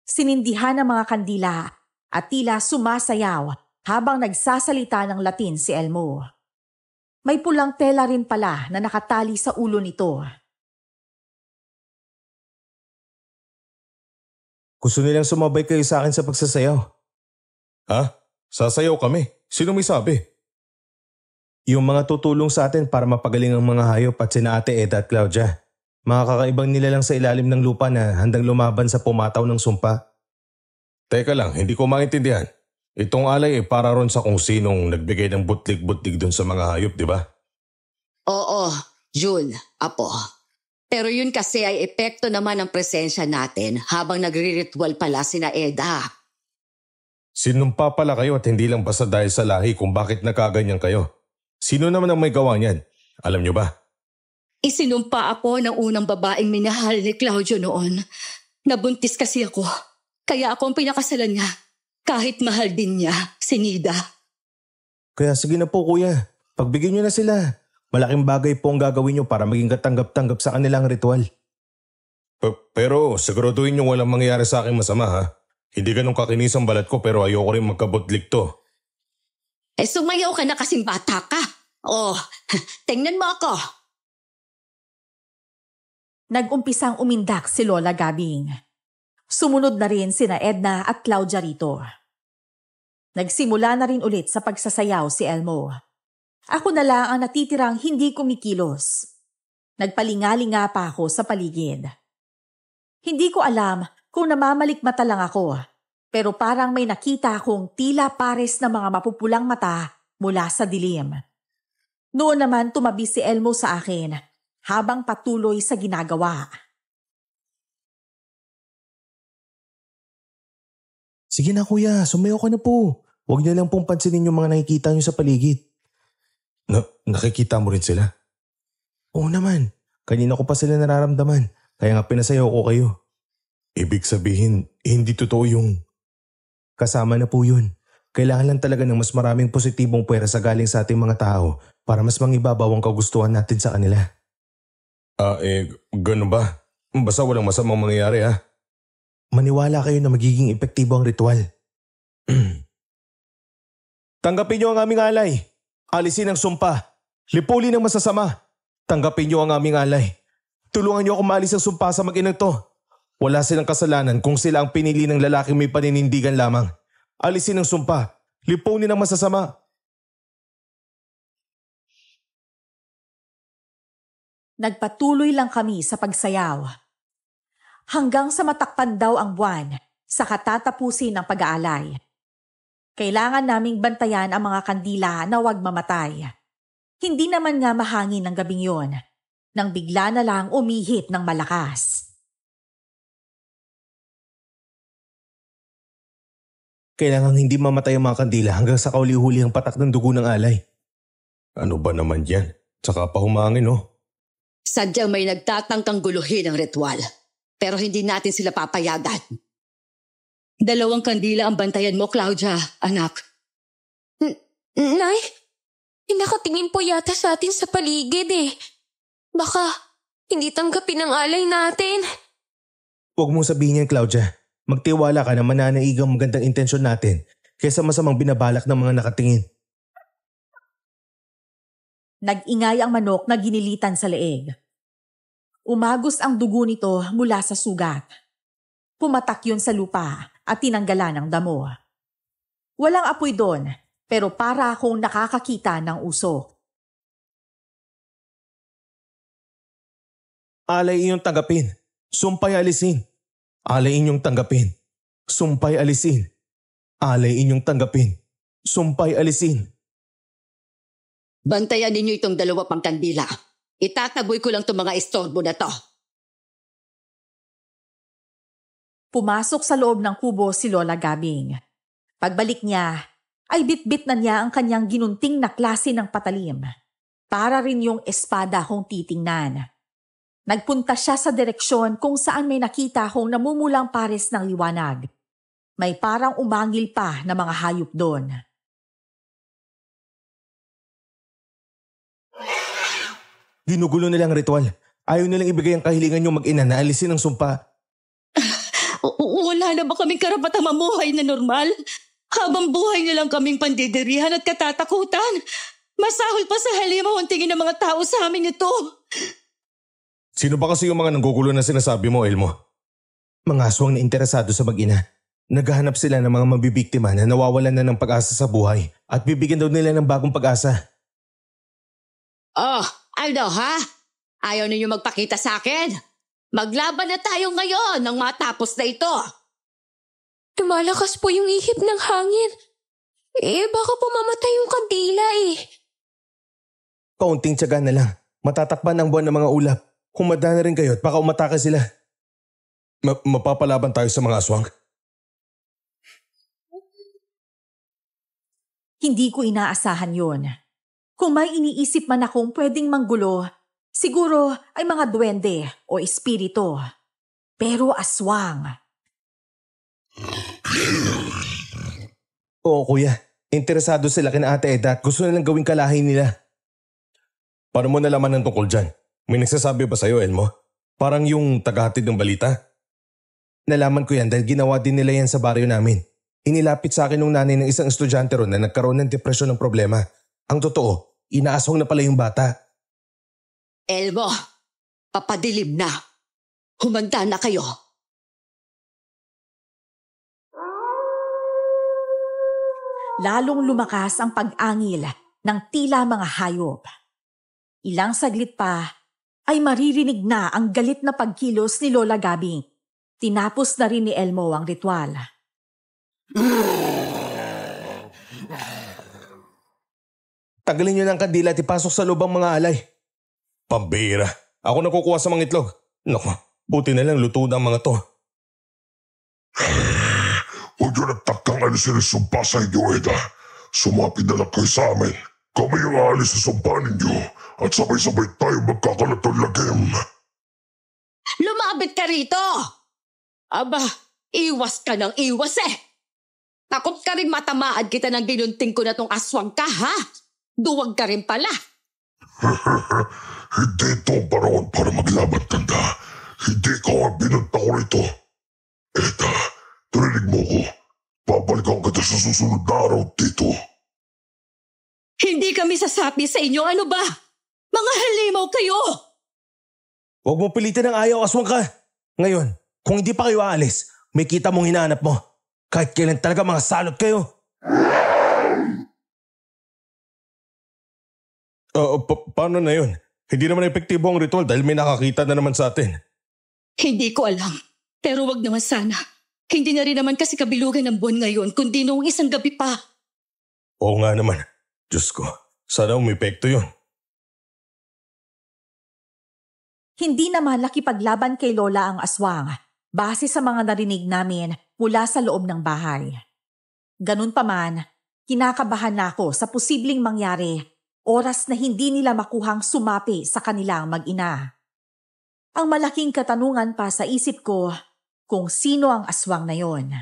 Sinindihan ng mga kandila at tila sumasayaw habang nagsasalita ng Latin si Elmo. May pulang tela rin pala na nakatali sa ulo nito. Gusto nilang sumabay kayo sa akin sa pagsasayaw. Ha? Sasayaw kami? Sino may sabi? Yung mga tutulong sa atin para mapagaling ang mga hayop at sina Ate Eda at Claudia. Mga kakaibang nilalang sa ilalim ng lupa na handang lumaban sa pumataw ng sumpa. Teka lang, hindi ko maintindihan. Itong alay ay para ron sa kung sinong nagbigay ng butlig-butlig dun sa mga hayop, di ba? Oo, June, Apo. Pero yun kasi ay epekto naman ng presensya natin habang nagre-ritual pala sina Eda. Sinumpa pala kayo at hindi lang basta dahil sa lahi kung bakit nakaganyan kayo. Sino naman ang may gawa niyan? Alam niyo ba? Isinumpa ako ng unang babaeng minahal ni Claudio noon. Nabuntis kasi ako. Kaya ako ang pinakasalan niya. Kahit mahal din niya, si Nida. Kaya sige na po kuya, pagbigyan niyo na sila. Malaking bagay po ang gagawin niyo para maging katanggap-tanggap sa kanilang ritual. Pero siguraduhin niyo walang mangyayari sa akin masama ha. Hindi ganun kakinis ang balat ko pero ayoko rin magkabutlik to. Sumayaw ka na kasing bata ka. Oh, tingnan mo ako. Nag-umpisang umindak si Lola Gabing. Sumunod na rin sina Edna at Claudia rito. Nagsimula na rin ulit sa pagsasayaw si Elmo. Ako na lang ang natitirang hindi kumikilos. Nagpalingalinga pa ako sa paligid. Hindi ko alam kung namamalikmata lang ako, pero parang may nakita akong tila pares na mga mapupulang mata mula sa dilim. Noon naman tumabi si Elmo sa akin habang patuloy sa ginagawa. Sige na kuya, sumayaw ka na po. Huwag niyo lang pong pansinin yung mga nakikita niyo sa paligid. Nakikita mo rin sila? Oo naman, kanina ko pa sila nararamdaman, kaya nga pinasayaw ko kayo. Ibig sabihin, hindi totoo yung... Kasama na po yun. Kailangan lang talaga ng mas maraming positibong puwersa galing sa ating mga tao para mas mangibabaw ang kagustuhan natin sa kanila. Ganun ba? Basta walang masamang mangyayari ha? Maniwala kayo na magiging epektibo ang ritual. Tanggapin niyo ang aming alay. Alisin ang sumpa. Lipulin ang masasama. Tanggapin niyo ang aming alay. Tulungan niyo ako maalis ang sumpa sa mag-inang to. Wala silang kasalanan kung sila ang pinili ng lalaking may paninindigan lamang. Alisin ang sumpa. Lipunin ang masasama. Nagpatuloy lang kami sa pagsayaw. Hanggang sa matakpan daw ang buwan sa katatapusin ng pag-aalay. Kailangan naming bantayan ang mga kandila na huwag mamatay. Hindi naman nga mahangin ng gabing yon, nang bigla na lang umihip ng malakas. Kailangang hindi mamatay ang mga kandila hanggang sa kauli-huli ang patak ng dugo ng alay. Ano ba naman yan? Tsaka pa humangin oh. Sadyang may nagtatangkang guluhin ang ritual. Pero hindi natin sila papayagan. 2 kandila ang bantayan mo, Claudia, anak. Nay, nakatingin po yata sa atin sa paligid eh. Baka hindi tanggapin ang alay natin. Huwag mong sabihin yan, Claudia. Magtiwala ka na mananaig ang magandang intensyon natin kaysa masamang binabalak ng mga nakatingin. Nag-ingay ang manok na ginilitan sa leeg. Umagos ang dugo nito mula sa sugat. Pumatak yun sa lupa at tinanggalan ng damo. Walang apoy doon, pero para akong nakakakita ng usok. Alay inyong tanggapin. Sumpay alisin. Alay inyong tanggapin. Sumpay alisin. Alay inyong tanggapin. Sumpay alisin. Bantayan ninyo itong 2 pang kandila. Itataboy ko lang itong mga istorbo na to. Pumasok sa loob ng kubo si Lola Gabing. Pagbalik niya, ay bitbit na niya ang kanyang ginunting na klase ng patalim. Para rin yung espada kong titingnan. Nagpunta siya sa direksyon kung saan may nakita akong namumulang pares ng liwanag. May parang umangil pa na mga hayop doon. Ginugulo nilang ritual. Ayaw nilang ibigay ang kahilingan yung mag-ina na alisin ang sumpa. Wala na ba kaming karapatang mamuhay na normal? Habang buhay na lang kaming pandidirihan at katatakutan. Masahol pa sa halimaw ang tingin ng mga tao sa amin ito. Sino ba kasi yung mga nanggugulo na sinasabi mo, Elmo? Mga aswang na interesado sa mag-ina. Naghahanap sila ng mga mabibiktima na nawawalan na ng pag-asa sa buhay at bibigyan daw nila ng bagong pag-asa. Oh, Aldo ha? Ayaw ninyo magpakita sa akin? Maglaban na tayo ngayon nang matapos na ito. Lumalakas po yung ihip ng hangin. Baka po mamatay yung kandila Kaunting tiyaga na lang. Matatakpan ang buwan ng mga ulap. Humada na rin kayo at baka umatake sila. Mapapalaban tayo sa mga aswang? Hindi ko inaasahan yon. Kung may iniisip man akong pwedeng manggulo, siguro ay mga duwende o espiritu. Pero aswang. Oo kuya, interesado sila kina Ate Eda at gusto nilang gawing kalahi nila. Paano mo nalaman ng tungkol dyan? May nagsasabi ba sa'yo, Elmo? Parang yung tagahatid ng balita? Nalaman ko yan dahil ginawa din nila yan sa baryo namin. Inilapit sa akin ng nanay ng isang estudyante ron na nagkaroon ng depresyon ng problema. Ang totoo, inaaswang na pala yung bata. Elmo, papadilim na. Humanda na kayo. Lalong lumakas ang pag-angil ng tila mga hayop. Ilang saglit pa ay maririnig na ang galit na pagkilos ni Lola Gabing. Tinapos na rin ni Elmo ang ritual. Tagalin niyo ng kandila at ipasok sa loob ang mga alay. Pambira. Ako nakukuha sa mga itlog. Naku, buti na lang luto na ang mga to. Huwag niyo nagtakang alisin ang sumpa sa inyo, Eda. Sumapit na lang kayo sa amin. Kami ang aalis sa sumpa ninyo at sabay-sabay tayo magkakalat ng lagim. Lumapit ka rito! Aba, iwas ka ng iwas Takot ka rin matamaan kita ng ginunting ko na tong aswang ka, ha? Duwag ka rin pala. Hindi ito ang paraon para maglaban, tanda. Hindi ko ang binunta ko rito. Eda, turinig mo ko. Babalikan kita sa susunod na araw dito. Hindi kami sasapi sa inyo, ano ba? Mga halimaw kayo! Huwag mo pilitin ng ayaw, aswang ka. Ngayon, kung hindi pa kayo aalis, may kita mong hinahanap mo. Kahit kailan talaga mga salot kayo. Paano na yun? Hindi naman epektibo ang ritual dahil may nakakita na naman sa atin. Hindi ko alam. Pero wag naman sana. Hindi na rin naman kasi kabilugan ng buwan ngayon, kundi noong isang gabi pa. Oo nga naman. Diyos ko, sana umepekto yun. Hindi naman nakipaglaban kay Lola ang aswang, base sa mga narinig namin mula sa loob ng bahay. Ganun pa man, kinakabahan na ako sa posibleng mangyari oras na hindi nila makuhang sumapi sa kanilang mag-ina. Ang malaking katanungan pa sa isip ko kung sino ang aswang na yon.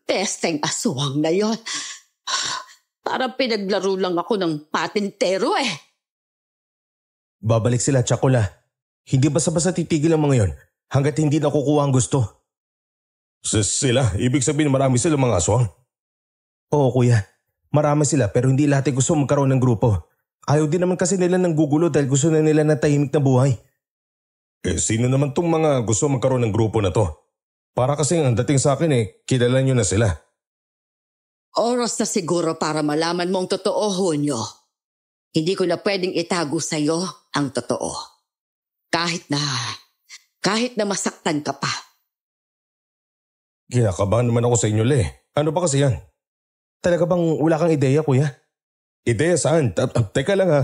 Pesteng aswang na yon. Parang pinaglaro lang ako ng patintero Babalik sila, Tsakula. Hindi basta-basta titigil ang mga yon hanggat hindi nakukuha ang gusto. Sila? Ibig sabihin marami silang mga aswang? Oo kuya, marami sila pero hindi lahat ay gusto magkaroon ng grupo. Ayaw din naman kasi nila ng gugulo dahil gusto na nila ng tahimik na buhay. Sino naman tong mga gusto magkaroon ng grupo na to? Para kasi ang dating sa akin kilala nyo na sila. Oras na siguro para malaman mo ang totoo, Hunyo. Hindi ko na pwedeng itago sa'yo ang totoo. Kahit na masaktan ka pa. Kinakabahan naman ako sa inyo, Le. Ano ba kasi yan? Talaga bang wala kang ideya, kuya? Ideya saan? Teka lang ha.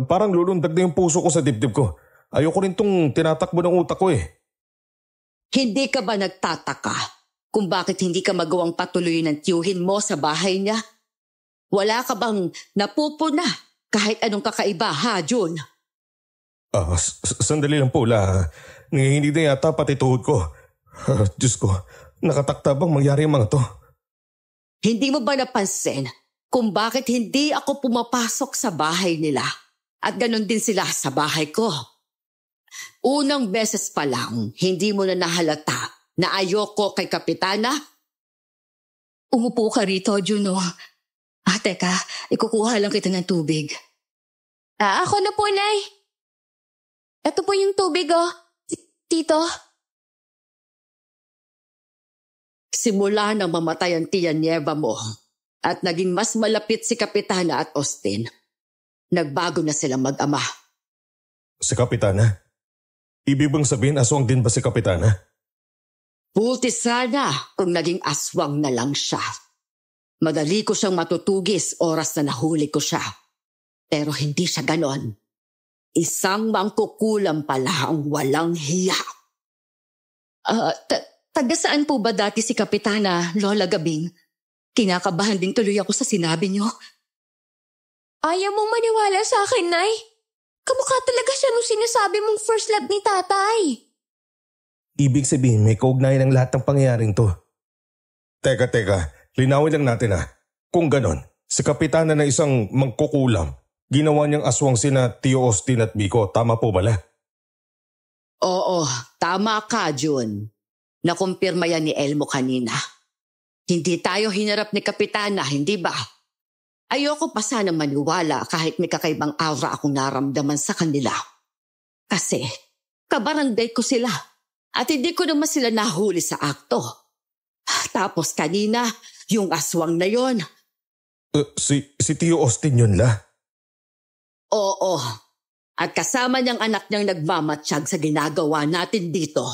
Parang lulundag na yung puso ko sa dibdib ko. Ayoko rin tong tinatakbo ng utak ko Hindi ka ba nagtataka kung bakit hindi ka magawang patuloy ng tiyuhin mo sa bahay niya? Wala ka bang napupuna kahit anong kakaiba, ha, Jun? Sandali lang po, La. Hindi na yata pati tuhod ko. Diyos ko, nakatakta bang mangyari ang mga to? Hindi mo ba napansin kung bakit hindi ako pumapasok sa bahay nila at ganon din sila sa bahay ko. Unang beses pa lang, hindi mo na nahalata na ayoko kay Kapitana? Umupo ka rito, Juno. Teka, ikukuha lang kita ng tubig. Ako na po, Nay. Ito po yung tubig, oh. Tito. Simula nang mamatay ang tiya Nieva mo at naging mas malapit si Kapitana at Austin, nagbago na silang mag-ama. Si Kapitana? Ibig bang sabihin aswang din ba si Kapitana? Buti sana kung naging aswang na lang siya. Madali ko siyang matutugis oras na nahuli ko siya. Pero hindi siya ganon. Isang mangkukulam pala ang walang hiya. Taga saan po ba dati si Kapitana, Lola Gabing? Kinakabahan din tuloy ako sa sinabi niyo. Ayaw mong maniwala sa akin, Nay. Kamukha talaga siya nung sinasabi mong first love ni Tatay. Ibig sabihin may kaugnayan ng lahat ng pangyayaring to. Teka, linawin lang natin Kung ganon, si Kapitana na isang mangkukulam, ginawa niyang aswang sina Tio Austin at Biko, tama po bala? Oo, tama ka, Jun. Nakumpirma yan ni Elmo kanina. Hindi tayo hinarap ni Kapitana, hindi ba? Ayoko pa sana maniwala kahit may kakaibang aura akong naramdaman sa kanila. Kasi, kabarangay ko sila at hindi ko naman sila nahuli sa akto. Tapos kanina, yung aswang na yon. Si Tio Austin yun la? Oo, at kasama niyang anak niyang nagmamatsyag sa ginagawa natin dito.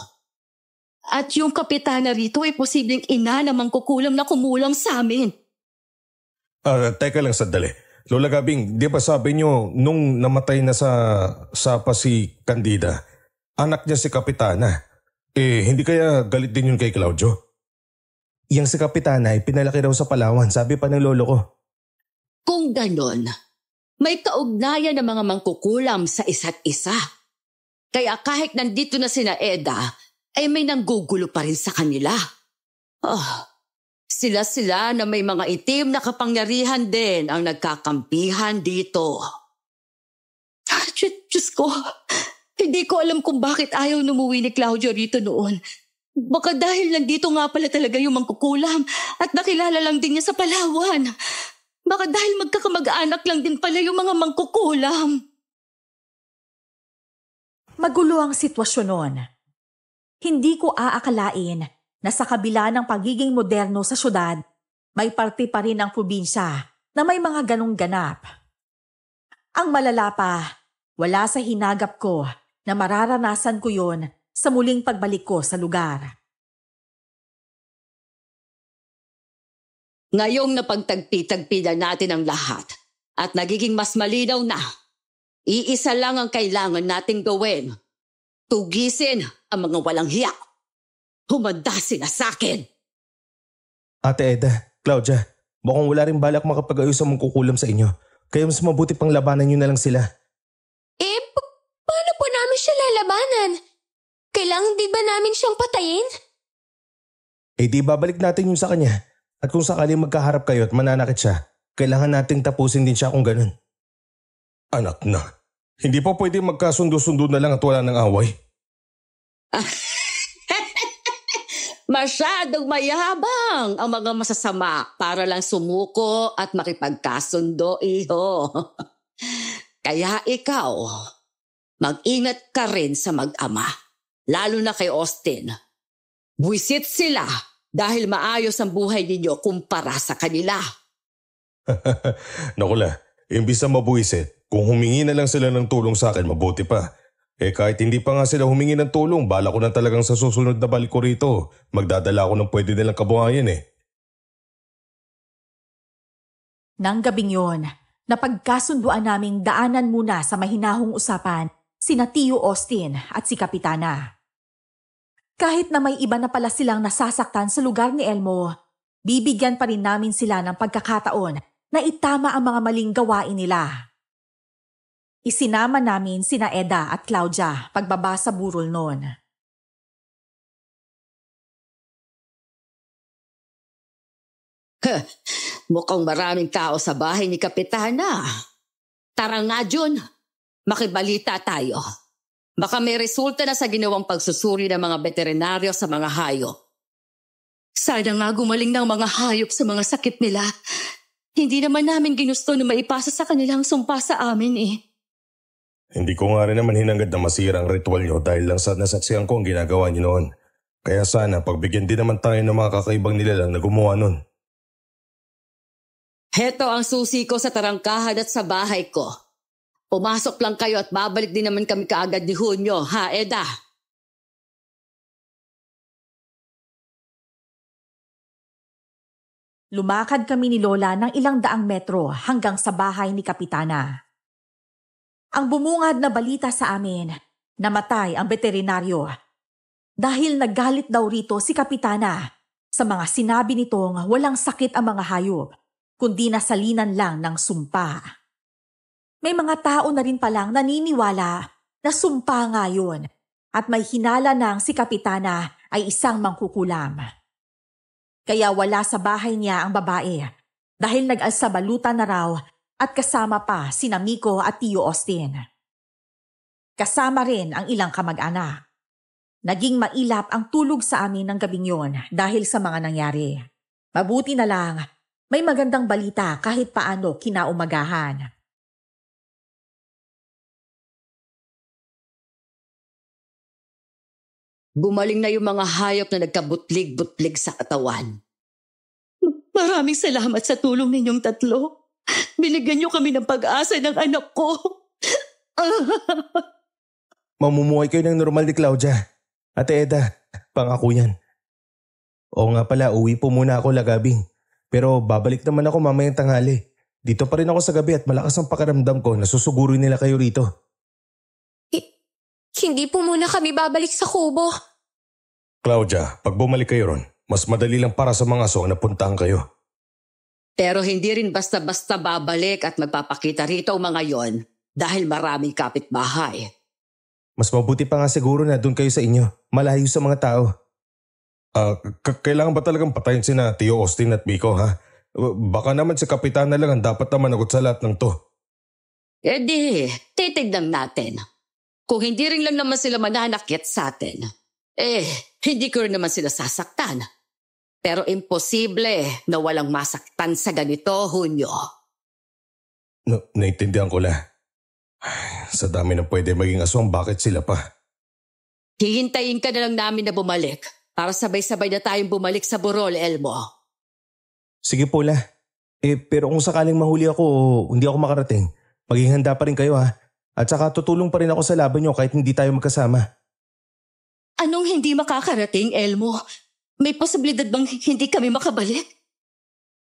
At yung Kapitana rito ay posibleng ina na mangkukulam na kumulam sa amin. Teka lang sandali. Lola Gabing, di ba sabi niyo nung namatay na sa sapa si Candida, anak niya si Kapitana? Hindi kaya galit din yun kay Claudio? Yang si Kapitana ay pinalaki raw sa Palawan, sabi pa ng lolo ko. Kung ganon, may kaugnayan ng mga mangkukulam sa isa't isa. Kaya kahit nandito na sina Eda, ay may nanggugulo pa rin sa kanila. Sila na may mga itim na kapangyarihan din ang nagkakampihan dito. Diyos ko, hindi ko alam kung bakit ayaw numuwi ni Claudio rito noon. Baka dahil nandito nga pala talaga yung mangkukulam at nakilala lang din niya sa Palawan. Baka dahil magkakamag-anak lang din pala yung mga mangkukulam. Magulo ang sitwasyon noon. Hindi ko aakalain na sa kabila ng pagiging moderno sa syudad, may parte pa rin ang probinsya na may mga ganong ganap. Ang malala pa, wala sa hinagap ko na mararanasan ko yon sa muling pagbalik ko sa lugar. Ngayong napagtagpi-tagpi na natin ang lahat at nagiging mas malinaw na, iisa lang ang kailangan nating gawin. Tugisin ang mga walang hiya. Humanda sila sa akin. Ate Eda, Claudia, mukhang wala rin balak makapag-ayos ang mangkukulam sa inyo. Kaya mas mabuti pang labanan nyo na lang sila. Paano po namin siya lalabanan? Kailangan di ba namin siyang patayin? Di babalik natin yun sa kanya. At kung sakaling magkaharap kayo at mananakit siya, kailangan nating tapusin din siya kung ganun. Anak na, hindi pa pwede magkasundo-sundo na lang at wala ng away. Masyadong mayabang ang mga masasama para lang sumuko at makipagkasundo, iho. Kaya ikaw, mag-ingat ka rin sa mag-ama, lalo na kay Austin. Buwisit sila dahil maayos ang buhay ninyo kumpara sa kanila. Naku la, imbis na mabuwisit, kung humingi na lang sila ng tulong sa akin, mabuti pa. Kahit hindi pa nga sila humingi ng tulong, bala ko na talagang sa susunod na balik ko rito. Magdadala ako ng pwede nilang kabuhayan Nang gabing yon, napagkasunduan naming daanan muna sa mahinahong usapan sina Tio Austin at si Kapitana. Kahit na may iba na pala silang nasasaktan sa lugar ni Elmo, bibigyan pa rin namin sila ng pagkakataon na itama ang mga maling gawain nila. Isinama namin sina Eda at Claudia pagbaba sa burol noon. mukhang maraming tao sa bahay ni Kapitana. Tara nga, Jun. Makibalita tayo. Baka may resulta na sa ginawang pagsusuri ng mga veterinaryo sa mga hayop. Sana nga gumaling ng mga hayop sa mga sakit nila. Hindi naman namin ginusto na maipasa sa kanilang sumpa sa amin eh. Hindi ko nga rin naman hinangad na masira ang ritual nyo dahil lang sa nasaksihan ko ang ginagawa nyo noon. Kaya sana pagbigyan din naman tayo ng mga kakaibang nilalang na gumawa nun. Heto ang susi ko sa tarangkahan at sa bahay ko. Pumasok lang kayo at babalik din naman kami kaagad ni Hunyo, ha Eda? Lumakad kami ni Lola ng ilang daang metro hanggang sa bahay ni Kapitana. Ang bumungad na balita sa amin, namatay ang veterinaryo. Dahil naggalit daw rito si Kapitana sa mga sinabi nitong walang sakit ang mga hayop, kundi nasalinan lang ng sumpa. May mga tao na rin palang naniniwala na sumpa nga yun at may hinala ng si Kapitana ay isang mangkukulam. Kaya wala sa bahay niya ang babae dahil nag-alsabalutan na raw at kasama pa sina Miko at Tio Austin. Kasama rin ang ilang kamag-anak. Naging mailap ang tulog sa amin ng gabing yon dahil sa mga nangyari. Mabuti na lang, may magandang balita kahit paano kinaumagahan. Gumaling na yung mga hayop na nagkabutlig-butlig sa katawan. Maraming salamat sa tulong ninyong tatlo. Binigyan niyo kami ng pag-asa ng anak ko. Mamumuhay kayo ng normal ni Claudia. Ate Eda, pangako yan. Oo nga pala, uwi po muna ako lagabing. Pero babalik naman ako mamayang tanghali. Dito pa rin ako sa gabi at malakas ang pakiramdam ko na susugurin nila kayo rito. Hindi po muna kami babalik sa kubo. Claudia, pag bumalik kayo ron, mas madali lang para sa mga aswang na puntahan kayo. Pero hindi rin basta-basta babalik at magpapakita rito ang mga yon dahil maraming kapitbahay. Mas mabuti pa nga siguro na doon kayo sa inyo, malayo sa mga tao. Kailangan ba talagang patayin sina Tio Austin at Miko, ha? Baka naman si Kapitan na lang ang dapat na managot sa lahat ng to. Eh di, titignan natin. Kung hindi rin lang naman sila mananakit sa atin, hindi ko rin naman sila sasaktan. Pero imposible na walang masaktan sa ganito, Hunyo. Naintindihan ko la. Sa dami na pwede maging aswang, bakit sila pa? Hihintayin ka na lang namin na bumalik para sabay-sabay na tayong bumalik sa burol, Elmo. Sige po la. Pero kung sakaling mahuli ako o hindi ako makarating, maging handa pa rin kayo ha. At saka tutulong pa rin ako sa laban nyo kahit hindi tayo magkasama. Anong hindi makakarating, Elmo? May posibilidad bang hindi kami makabalik?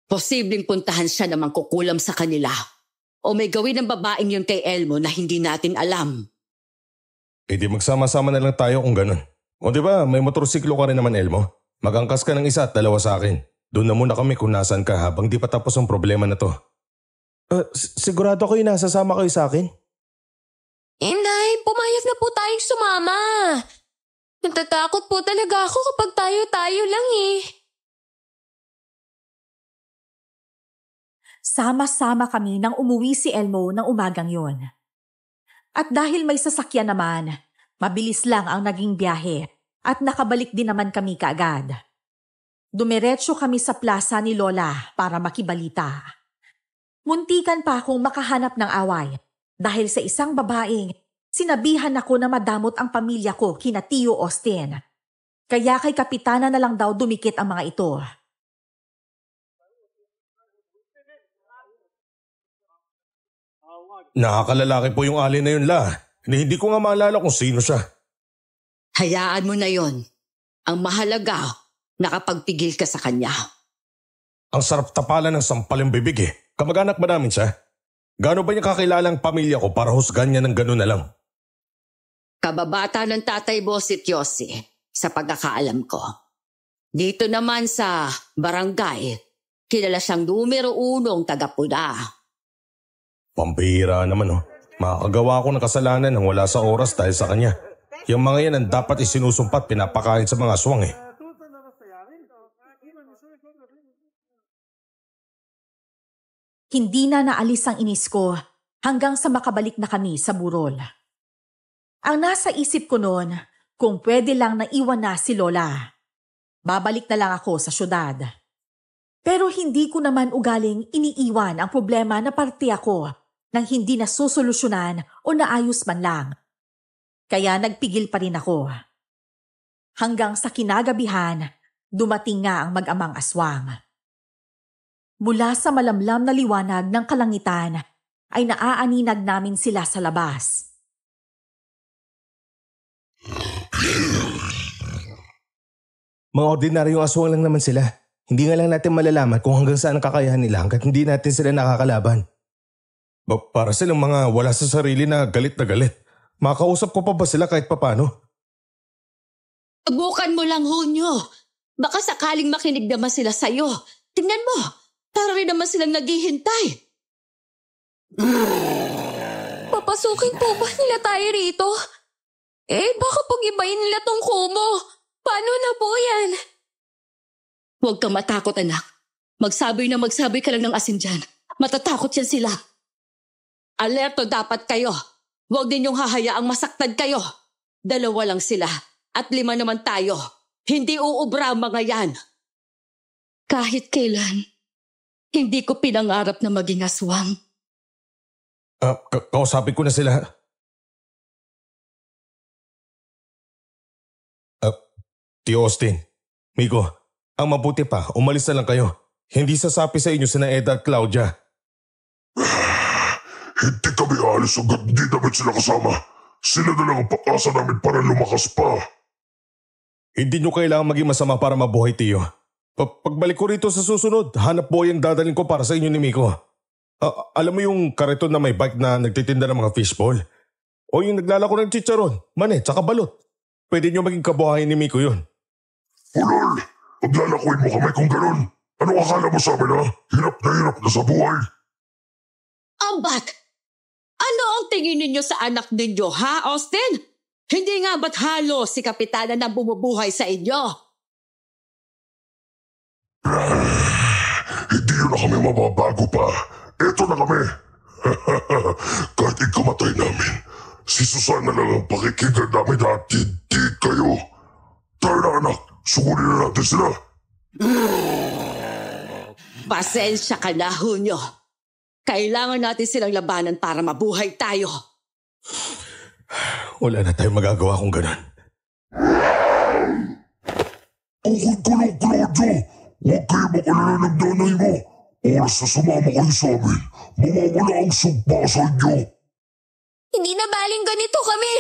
Posibleng puntahan siya namang kukulam sa kanila. O may gawin ng babaeng yun kay Elmo na hindi natin alam. Di magsama-sama na lang tayo kung ganun. O di ba, may motorsiklo ka rin naman, Elmo. Magangkas ka ng isa at dalawa sa akin. Doon na muna kami kung nasan ka habang di pa tapos ang problema na to. Sigurado kayo nasasama kayo sa akin? Nay, pumayag na po tayong sumama. Natatakot po talaga ako kapag tayo-tayo lang eh. Sama-sama kami nang umuwi si Elmo ng umagang yon. At dahil may sasakyan naman, mabilis lang ang naging biyahe at nakabalik din naman kami kaagad. Dumiretso kami sa plaza ni Lola para makibalita. Muntikan pa akong makahanap ng away dahil sa isang babaeng sinabihan ako na madamot ang pamilya ko kina Tio Austin. Kaya kay Kapitana na lang daw dumikit ang mga ito. Nakakalalaki po yung alin na yun, la. Hindi ko nga maalala kung sino siya. Hayaan mo na yon. Ang mahalaga, nakapagpigil ka sa kanya. Ang sarap tapalan ng sampaling bibig eh. Kamag-anak ba namin siya? Gaano ba niya kakilalang pamilya ko para husgan niya ng gano'n na lang? Kababata ng tatay mo si Tiosi, sa pagkakaalam ko. Dito naman sa barangay, kilala siyang numero 1 taga-Puna. Pampihira naman oh. Makakagawa ko ng kasalanan nang wala sa oras dahil sa kanya. Yung mga yan ang dapat isinusumpat pinapakain sa mga aswang eh. Hindi na naalis ang inis ko hanggang sa makabalik na kami sa burol. Ang nasa isip ko noon, kung pwede lang naiwan na si Lola. Babalik na lang ako sa syudad. Pero hindi ko naman ugaling iniiwan ang problema na parte ako nang hindi nasusolusyonan o naayos man lang. Kaya nagpigil pa rin ako. Hanggang sa kinagabihan, dumating nga ang mag-amang aswang. Mula sa malamlam na liwanag ng kalangitan, ay naaaninag namin sila sa labas. Mga ordinaryong aswang lang naman sila. Hindi nga lang natin malalaman kung hanggang saan ang kakayahan nila hanggat hindi natin sila nakakalaban. Para silang mga wala sa sarili na galit. Makausap ko pa ba sila kahit papano? Subukan mo lang, Hunyo. Baka sakaling makinig naman sila sa'yo. Tingnan mo, para rin naman silang naghihintay. Papasukin po ba nila tayo rito? Baka pag-ibayin nila tong kumo. Paano na po yan? Huwag kang matakot, anak. Magsaboy ka lang ng asin dyan. Matatakot yan sila. Alerto dapat kayo. Huwag ninyong hahayaang masaktan kayo. 2 lang sila at 5 naman tayo. Hindi uubra ang mga yan. Kahit kailan, hindi ko pinangarap na maging aswang. Kausapin ko na sila. Tio Austin, Miko, ang mabuti pa, umalis na lang kayo. Hindi sasapi sa inyo sina Eda at Claudia. Hindi kami alis hanggat hindi namin sila kasama. Sila na lang ang pag-asa namin para lumakas pa. Hindi nyo kailangan maging masama para mabuhay, Tio. Pagbalik ko rito sa susunod, hanap buhay ang dadalhin ko para sa inyo ni Miko. Alam mo yung kariton na may bike na nagtitinda ng mga fishball? O yung naglalako ng chicharon, mani, tsaka balot? Pwede nyo maging kabuhayan ni Miko yun. Ulol, paglalakuin mo kami kung ganun. Ano akala mo sa amin, ha? Hirap na sa buhay. Ambat! Ano ang tingin ninyo sa anak ninyo, ha, Austin? Hindi nga ba't halos si Kapitana na bumubuhay sa inyo? Hindi yun na kami mababago pa. Eto na kami. Kahit ikamatay namin, si Susana lang ang pakikinggan namin at hindi kayo. Tara na anak, sugurin na natin sila. Pasensya ka na, Hunyo. Kailangan natin silang labanan para mabuhay tayo. Wala na tayong magagawa kung ganun. Okay ka lang, Claudio. Huwag kayo makalala ng nanay mo. Oras na sumama kayo sa amin, mawawala ang sugpa sa inyo. Hindi na baling ganito kami.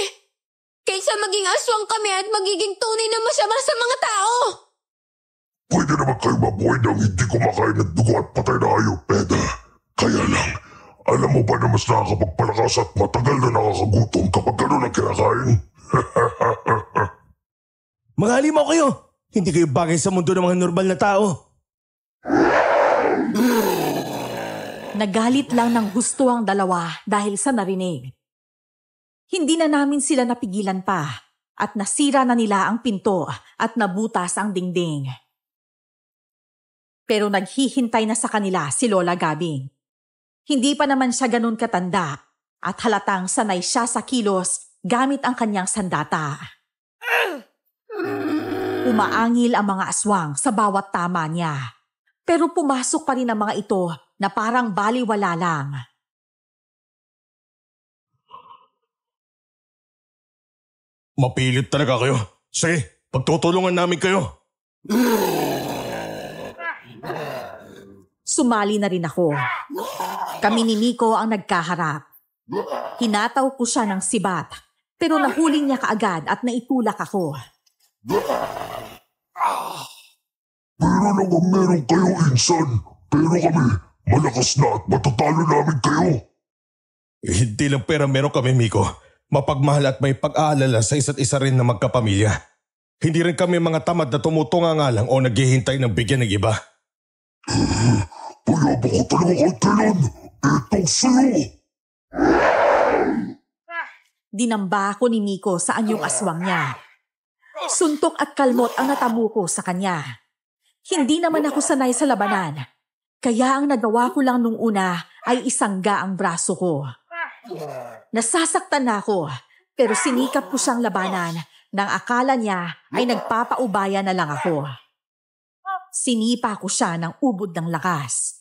Kaysa maging aswang kami at magiging tunay na masama sa mga tao. Pwede naman kayo mabuhay ng hindi kumakain ng dugo at patay na hayop, Eda. Kaya lang, alam mo ba na mas nakakapagpalakas at matagal na nakakagutom kapag gano'n ang kinakain? Mga halimaw kayo! Hindi kayo bagay sa mundo ng mga normal na tao. Nagalit lang ng husto ang dalawa dahil sa narinig. Hindi na namin sila napigilan pa at nasira na nila ang pinto at nabutas ang dingding. Pero naghihintay na sa kanila si Lola Gabing. Hindi pa naman siya ganun katanda at halatang sanay siya sa kilos gamit ang kanyang sandata. Umaangil ang mga aswang sa bawat tama niya. Pero pumasok pa rin ang mga ito na parang baliwala lang. Mapilit talaga kayo. Sige, pagtutulungan namin kayo. Sumali na rin ako. Kami ni Miko ang nagkaharap. Hinataw ko siya ng sibat, pero nahuli niya kaagad at naitulak ako. Pero naman meron kayo insan. Pero kami, malakas na at matatalo namin kayo. Hindi lang pera meron kami, Miko. Mapagmahal at may pag-aalala sa isa't isa rin na magkapamilya. Hindi rin kami mga tamad na tumutunga nga lang o naghihintay ng bigyan ng iba. Payaba ko talaga kahit kailan. Etong sa'yo. Dinamba ako ni Miko sa anyong aswang niya. Suntok at kalmot ang natamo ko sa kanya. Hindi naman ako sanay sa labanan. Kaya ang nagawa ko lang nung una ay isangga ang braso ko. Nasasaktan na ako, pero sinikap ko siyang labanan nang akala niya ay nagpapaubaya na lang ako. Sinipa ko siya ng ubod ng lakas.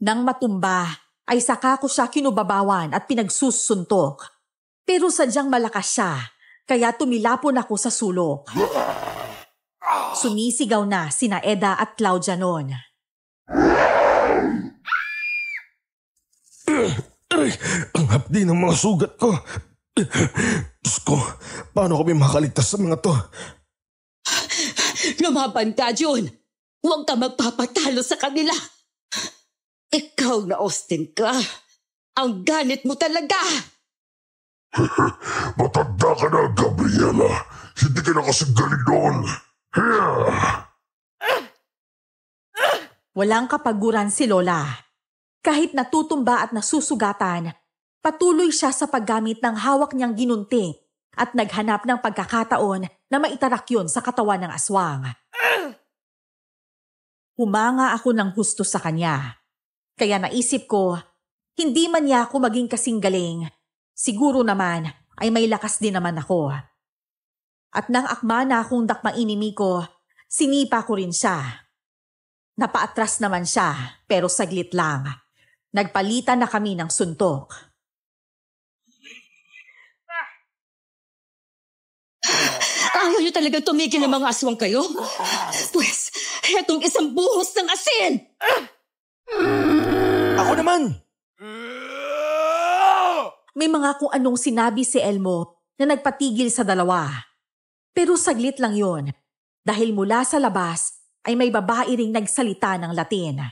Nang matumba, ay saka ko siya kinubabawan at pinagsusuntok. Pero sadyang malakas siya, kaya tumilapon ako sa sulok. Sumisigaw na sina Eda at Claudia noon. Aray, ang hapdi ng mga sugat ko. Diyos ko, paano kami makaligtas sa mga to? Lumaban ka, Jun. Huwag ka magpapatalo sa kanila. Ikaw na Austin ka. Ang ganit mo talaga. Matanda ka na, Gabriela. Hindi ka na kasing galing noon. Walang kapaguran si Lola. Kahit natutumba at nasusugatan, patuloy siya sa paggamit ng hawak niyang ginunting at naghanap ng pagkakataon na maitarak yun sa katawan ng aswang. Humanga ako ng husto sa kanya. Kaya naisip ko, hindi man niya ako maging kasing galing, siguro naman ay may lakas din naman ako. At nang akma na akong dakmainimi ko, sinipa ko rin siya. Napaatras naman siya, pero saglit lang. Nagpalitan na kami ng suntok. Ayaw niyo talagang tumigil ng mga aswang kayo? Pues, hetong isang buhos ng asin! Ako naman! May mga kung anong sinabi si Elmo na nagpatigil sa dalawa. Pero saglit lang yon, dahil mula sa labas ay may babae ring nagsalita ng Latin.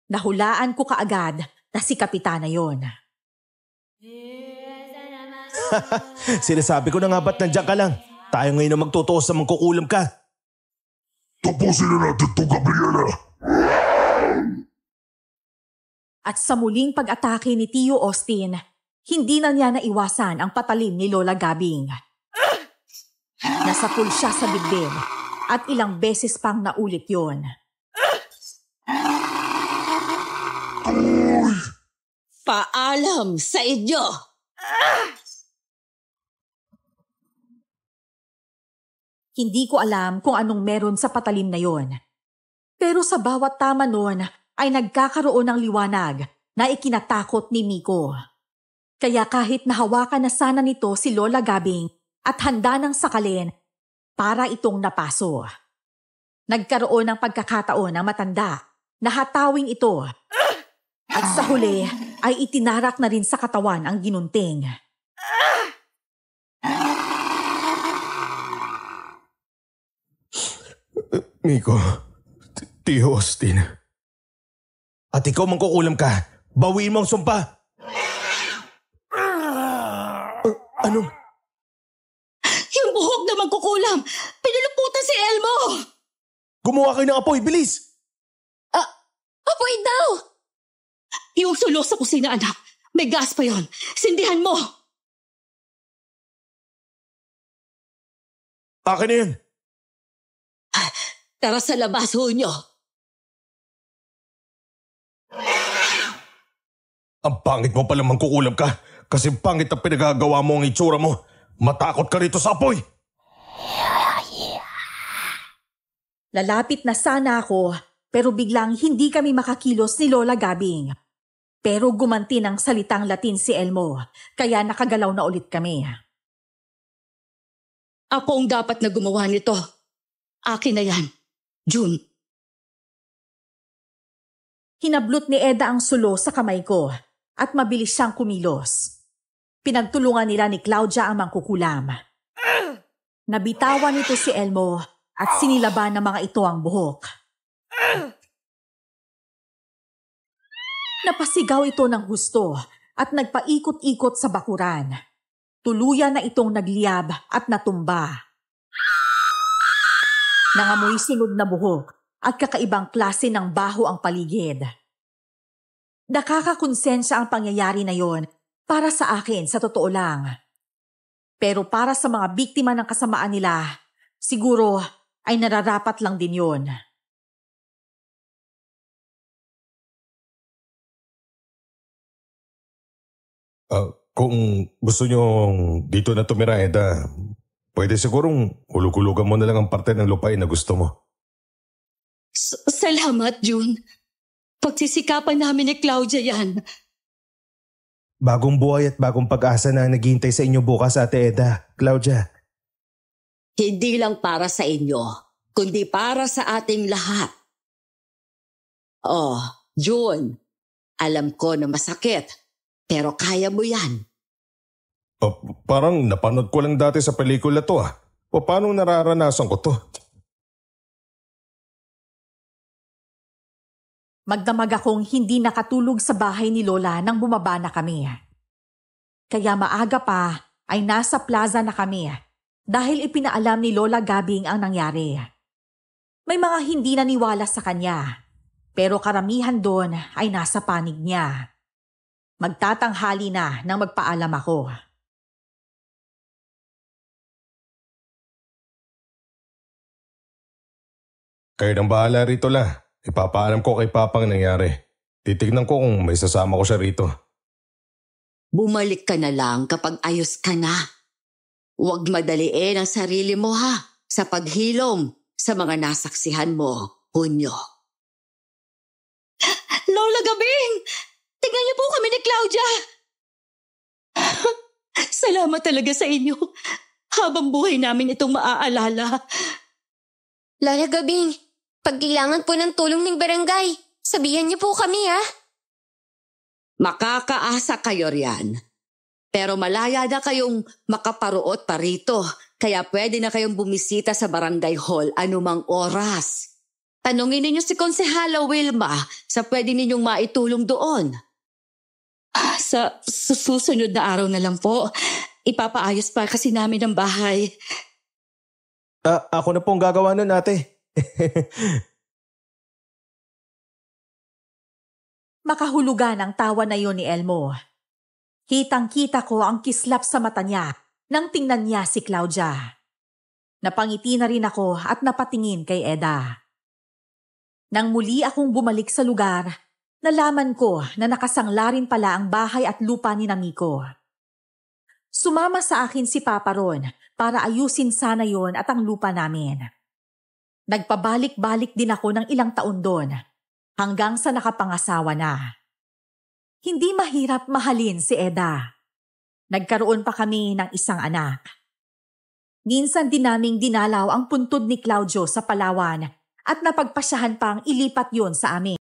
Nahulaan ko kaagad na si Kapitana yon. Sinasabi ko na nga ba't nandiyan ka lang? Tayo ngayon na magtutuos sa mangkukulam ka. Tapusin na natin to, Gabriela. At sa muling pag-atake ni Tio Austin, hindi na niya naiwasan ang patalim ni Lola Gabing. Nasapul siya sa dibdib at ilang beses pang naulit yon. Paalam sa inyo! Hindi ko alam kung anong meron sa patalim na yon. Pero sa bawat tama nun ay nagkakaroon ng liwanag na ikinatakot ni Miko. Kaya kahit nahawakan na sana nito si Lola Gabing at handa ng sakalin para itong napaso. Nagkaroon ng pagkakataon ng matanda na hatawin ito. At sa huli ay itinarak na rin sa katawan ang ginunting. Miko, Tio Austin. At ikaw mangkukulam ka, bawiin mo ang sumpa. Ano? Yung buhok na magkukulam! Pinuluputan si Elmo! Gumawa kayo ng apoy, bilis! Apoy daw! Yung sulo sa kusina, anak. May gas pa yon. Sindihan mo! Akin na yan. Tara sa labas, ho nyo. Ang pangit mo pala mangkukulam ka. Kasi pangit ang pinagagawa mo ang itsura mo. Matakot ka rito sa apoy. Lalapit na sana ako, pero biglang hindi kami makakilos ni Lola Gabing. Pero gumanti ng salitang Latin si Elmo, kaya nakagalaw na ulit kami. Ako ang dapat na gumawa nito. Akin na yan. June. Hinablot ni Eda ang sulo sa kamay ko at mabilis siyang kumilos. Pinagtulungan nila ni Claudia ang mangkukulam. Nabitawan nito si Elmo at sinilaban ng mga ito ang buhok. Napasigaw ito ng gusto at nagpaikot-ikot sa bakuran. Tuluyan na itong nagliyab at natumba. Nangamoy sinod na buhok at kakaibang klase ng baho ang paligid. Nakakakonsensya ang pangyayari na yon para sa akin sa totoo lang. Pero para sa mga biktima ng kasamaan nila, siguro ay nararapat lang din yon. Kung gusto nyo dito na tumira, Eda, pwede sigurong hulug-hulugan mo na lang ang parte ng lupain na gusto mo. Salamat, June. Pagsisikapan namin ni Claudia yan. Bagong buhay at bagong pag-asa na naghihintay sa inyo bukas, Ate Eda. Claudia. Hindi lang para sa inyo, kundi para sa ating lahat. Oh, June, alam ko na masakit, pero kaya mo yan. Parang napanood ko lang dati sa pelikula to ah. O paano nararanasan ko to? Magdamag akong hindi nakatulog sa bahay ni Lola nang bumaba na kami. Kaya maaga pa ay nasa plaza na kami dahil ipinaalam ni Lola Gabing ang nangyari. May mga hindi naniwala sa kanya, pero karamihan doon ay nasa panig niya. Magtatanghali na nang magpaalam ako. Kayo nang bahala rito la. Ipapaalam ko kay Papa ang nangyari. Titignan ko kung may sasama ko siya rito. Bumalik ka na lang kapag ayos ka na. Huwag madaliin ang sarili mo ha, sa paghilom sa mga nasaksihan mo, Hunyo. Lola Gabing! Tingnan niyo po kami ni Claudia! Salamat talaga sa inyo. Habang buhay namin itong maaalala. Lola Gabing, pag kailangan po ng tulong ng barangay, sabihan niyo po kami ha. Makakaasa kayo riyan. Pero malaya na kayong makaparuot pa rito, kaya pwede na kayong bumisita sa barangay hall anumang oras. Tanungin ninyo si Konsehala Wilma sa pwede ninyong maitulong doon. Sa susunod na araw na lang po, ipapaayos pa kasi namin ang bahay. Ako na pong gagawa nun, ate. Makahulugan ang tawa na yon ni Elmo. Kitang-kita ko ang kislap sa mata niya nang tingnan niya si Claudia. Napangiti na rin ako at napatingin kay Eda. Nang muli akong bumalik sa lugar, nalaman ko na nakasangla rin pala ang bahay at lupa ni Miko. Sumama sa akin si Papa Ron para ayusin sana yon at ang lupa namin. Nagpabalik-balik din ako ng ilang taon doon, hanggang sa nakapangasawa na. Hindi mahirap mahalin si Eda. Nagkaroon pa kami ng isang anak. Minsan din naming dinalaw ang puntod ni Claudio sa Palawan at napagpasyahan pang ilipat yon sa amin.